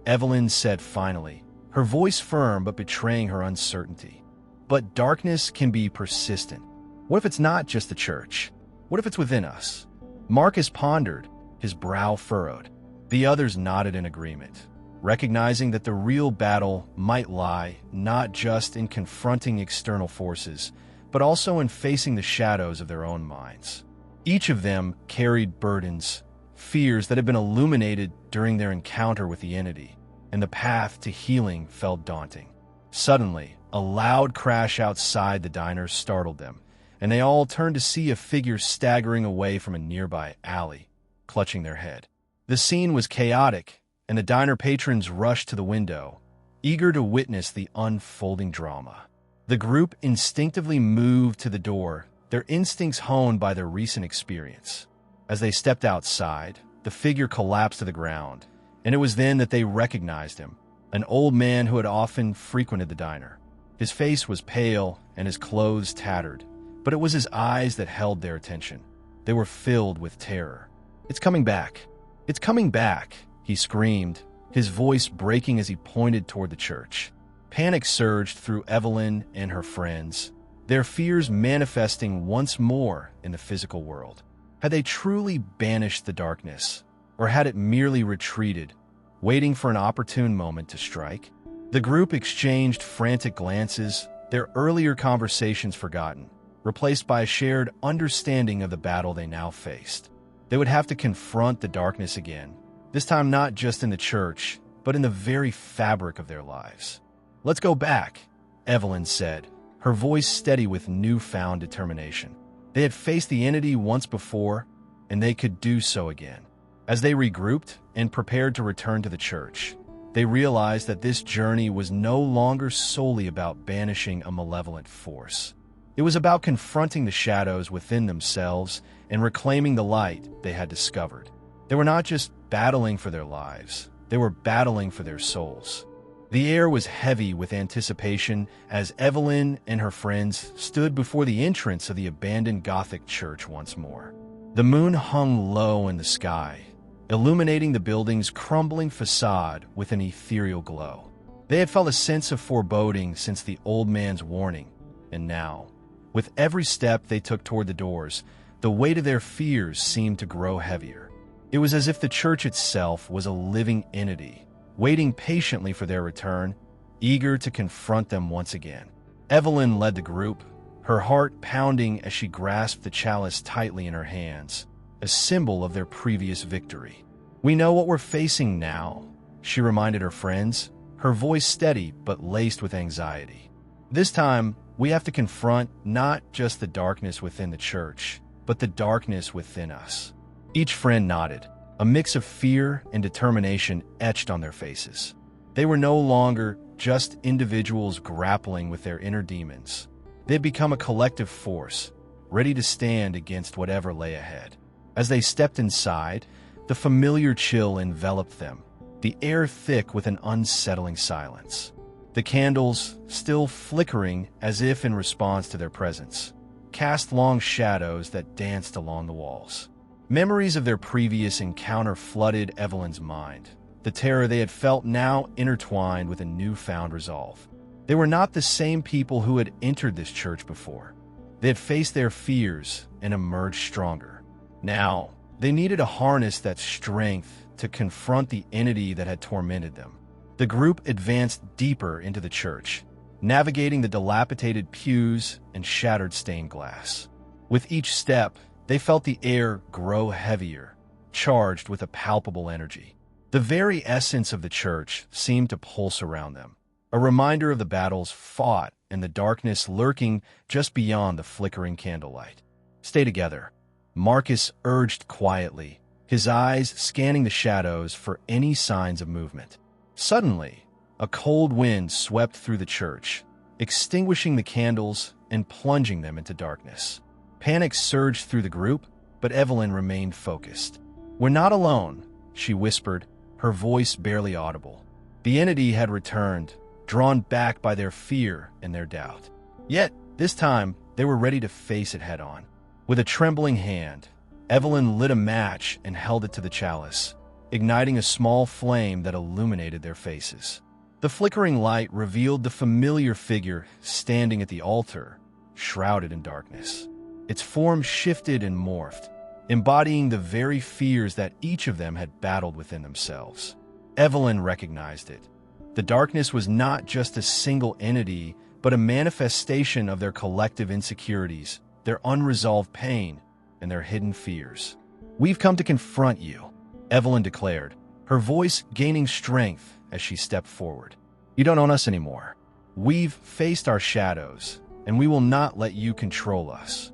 Evelyn said finally, her voice firm but betraying her uncertainty. "But darkness can be persistent. What if it's not just the church? What if it's within us?" Marcus pondered, his brow furrowed. The others nodded in agreement, recognizing that the real battle might lie not just in confronting external forces, but also in facing the shadows of their own minds. Each of them carried burdens, fears that had been illuminated during their encounter with the entity, and the path to healing felt daunting. Suddenly, a loud crash outside the diner startled them, and they all turned to see a figure staggering away from a nearby alley, clutching their head. The scene was chaotic, and the diner patrons rushed to the window, eager to witness the unfolding drama. The group instinctively moved to the door, their instincts honed by their recent experience. As they stepped outside, the figure collapsed to the ground, and it was then that they recognized him, an old man who had often frequented the diner. His face was pale and his clothes tattered, but it was his eyes that held their attention. They were filled with terror. "It's coming back! It's coming back!" he screamed, his voice breaking as he pointed toward the church. Panic surged through Evelyn and her friends, their fears manifesting once more in the physical world. Had they truly banished the darkness, or had it merely retreated, waiting for an opportune moment to strike? The group exchanged frantic glances, their earlier conversations forgotten, replaced by a shared understanding of the battle they now faced. They would have to confront the darkness again, this time not just in the church, but in the very fabric of their lives. "Let's go back," Evelyn said, her voice steady with newfound determination. They had faced the entity once before, and they could do so again. As they regrouped and prepared to return to the church, they realized that this journey was no longer solely about banishing a malevolent force. It was about confronting the shadows within themselves and reclaiming the light they had discovered. They were not just battling for their lives, they were battling for their souls. The air was heavy with anticipation as Evelyn and her friends stood before the entrance of the abandoned Gothic church once more. The moon hung low in the sky, illuminating the building's crumbling facade with an ethereal glow. They had felt a sense of foreboding since the old man's warning, and now, with every step they took toward the doors, the weight of their fears seemed to grow heavier. It was as if the church itself was a living entity, waiting patiently for their return, eager to confront them once again. Evelyn led the group, her heart pounding as she grasped the chalice tightly in her hands, a symbol of their previous victory. "We know what we're facing now," she reminded her friends, her voice steady but laced with anxiety. "This time, we have to confront not just the darkness within the church, but the darkness within us." Each friend nodded, a mix of fear and determination etched on their faces. They were no longer just individuals grappling with their inner demons. They had become a collective force, ready to stand against whatever lay ahead. As they stepped inside, the familiar chill enveloped them, the air thick with an unsettling silence. The candles, still flickering as if in response to their presence, cast long shadows that danced along the walls. Memories of their previous encounter flooded Evelyn's mind, the terror they had felt now intertwined with a newfound resolve. They were not the same people who had entered this church before. They had faced their fears and emerged stronger. Now, they needed to harness that strength to confront the entity that had tormented them. The group advanced deeper into the church, navigating the dilapidated pews and shattered stained glass. With each step, they felt the air grow heavier, charged with a palpable energy. The very essence of the church seemed to pulse around them. a reminder of the battles fought and the darkness lurking just beyond the flickering candlelight. "Stay together," Marcus urged quietly, his eyes scanning the shadows for any signs of movement. Suddenly, a cold wind swept through the church, extinguishing the candles and plunging them into darkness. Panic surged through the group, but Evelyn remained focused. "We're not alone," she whispered, her voice barely audible. The entity had returned, drawn back by their fear and their doubt. Yet, this time, they were ready to face it head-on. With a trembling hand, Evelyn lit a match and held it to the chalice, igniting a small flame that illuminated their faces. The flickering light revealed the familiar figure standing at the altar, shrouded in darkness. Its form shifted and morphed, embodying the very fears that each of them had battled within themselves. Evelyn recognized it. The darkness was not just a single entity, but a manifestation of their collective insecurities, their unresolved pain, and their hidden fears. "We've come to confront you," Evelyn declared, her voice gaining strength as she stepped forward. "You don't own us anymore. We've faced our shadows, and we will not let you control us."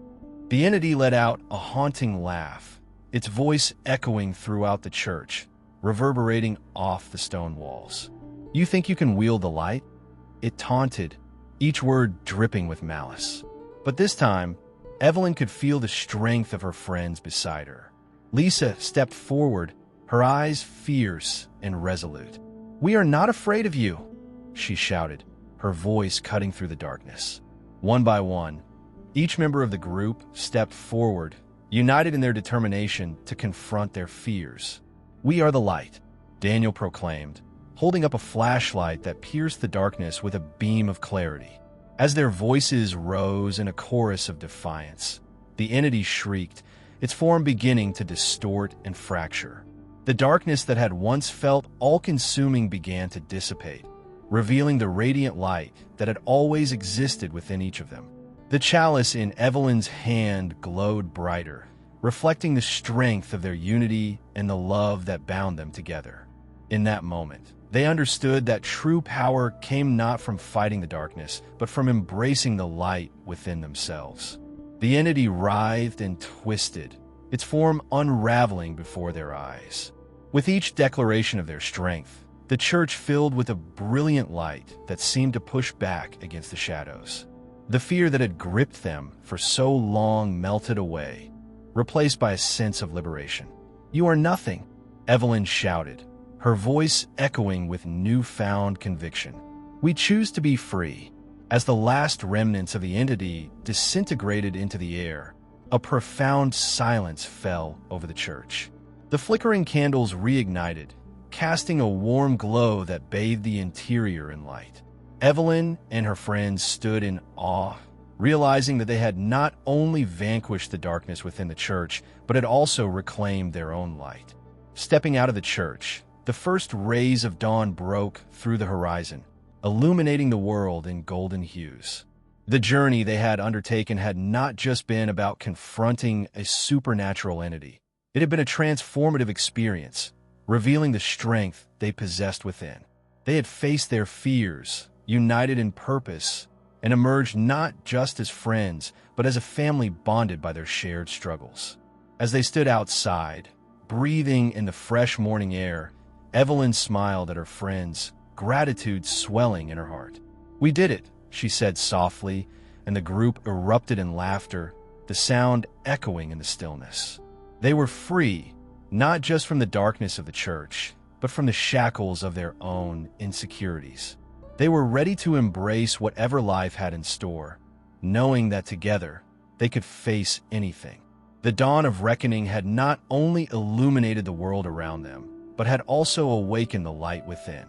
The entity let out a haunting laugh, its voice echoing throughout the church, reverberating off the stone walls. "You think you can wield the light?" It taunted, each word dripping with malice. But this time, Evelyn could feel the strength of her friends beside her. Lisa stepped forward, her eyes fierce and resolute. "We are not afraid of you," she shouted, her voice cutting through the darkness. One by one, each member of the group stepped forward, united in their determination to confront their fears. "We are the light," Daniel proclaimed, holding up a flashlight that pierced the darkness with a beam of clarity. As their voices rose in a chorus of defiance, the entity shrieked, its form beginning to distort and fracture. The darkness that had once felt all-consuming began to dissipate, revealing the radiant light that had always existed within each of them. The chalice in Evelyn's hand glowed brighter, reflecting the strength of their unity and the love that bound them together. In that moment, they understood that true power came not from fighting the darkness, but from embracing the light within themselves. The entity writhed and twisted, its form unraveling before their eyes. With each declaration of their strength, the church filled with a brilliant light that seemed to push back against the shadows. The fear that had gripped them for so long melted away, replaced by a sense of liberation. "You are nothing," Evelyn shouted, her voice echoing with newfound conviction. "We choose to be free." As the last remnants of the entity disintegrated into the air, a profound silence fell over the church. The flickering candles reignited, casting a warm glow that bathed the interior in light. Evelyn and her friends stood in awe, realizing that they had not only vanquished the darkness within the church, but had also reclaimed their own light. Stepping out of the church, the first rays of dawn broke through the horizon, illuminating the world in golden hues. The journey they had undertaken had not just been about confronting a supernatural entity. It had been a transformative experience, revealing the strength they possessed within. They had faced their fears, united in purpose, and emerged not just as friends, but as a family bonded by their shared struggles. As they stood outside, breathing in the fresh morning air, Evelyn smiled at her friends, gratitude swelling in her heart. "We did it," she said softly, and the group erupted in laughter, the sound echoing in the stillness. They were free, not just from the darkness of the church, but from the shackles of their own insecurities. They were ready to embrace whatever life had in store, knowing that together they could face anything. The dawn of reckoning had not only illuminated the world around them, but had also awakened the light within.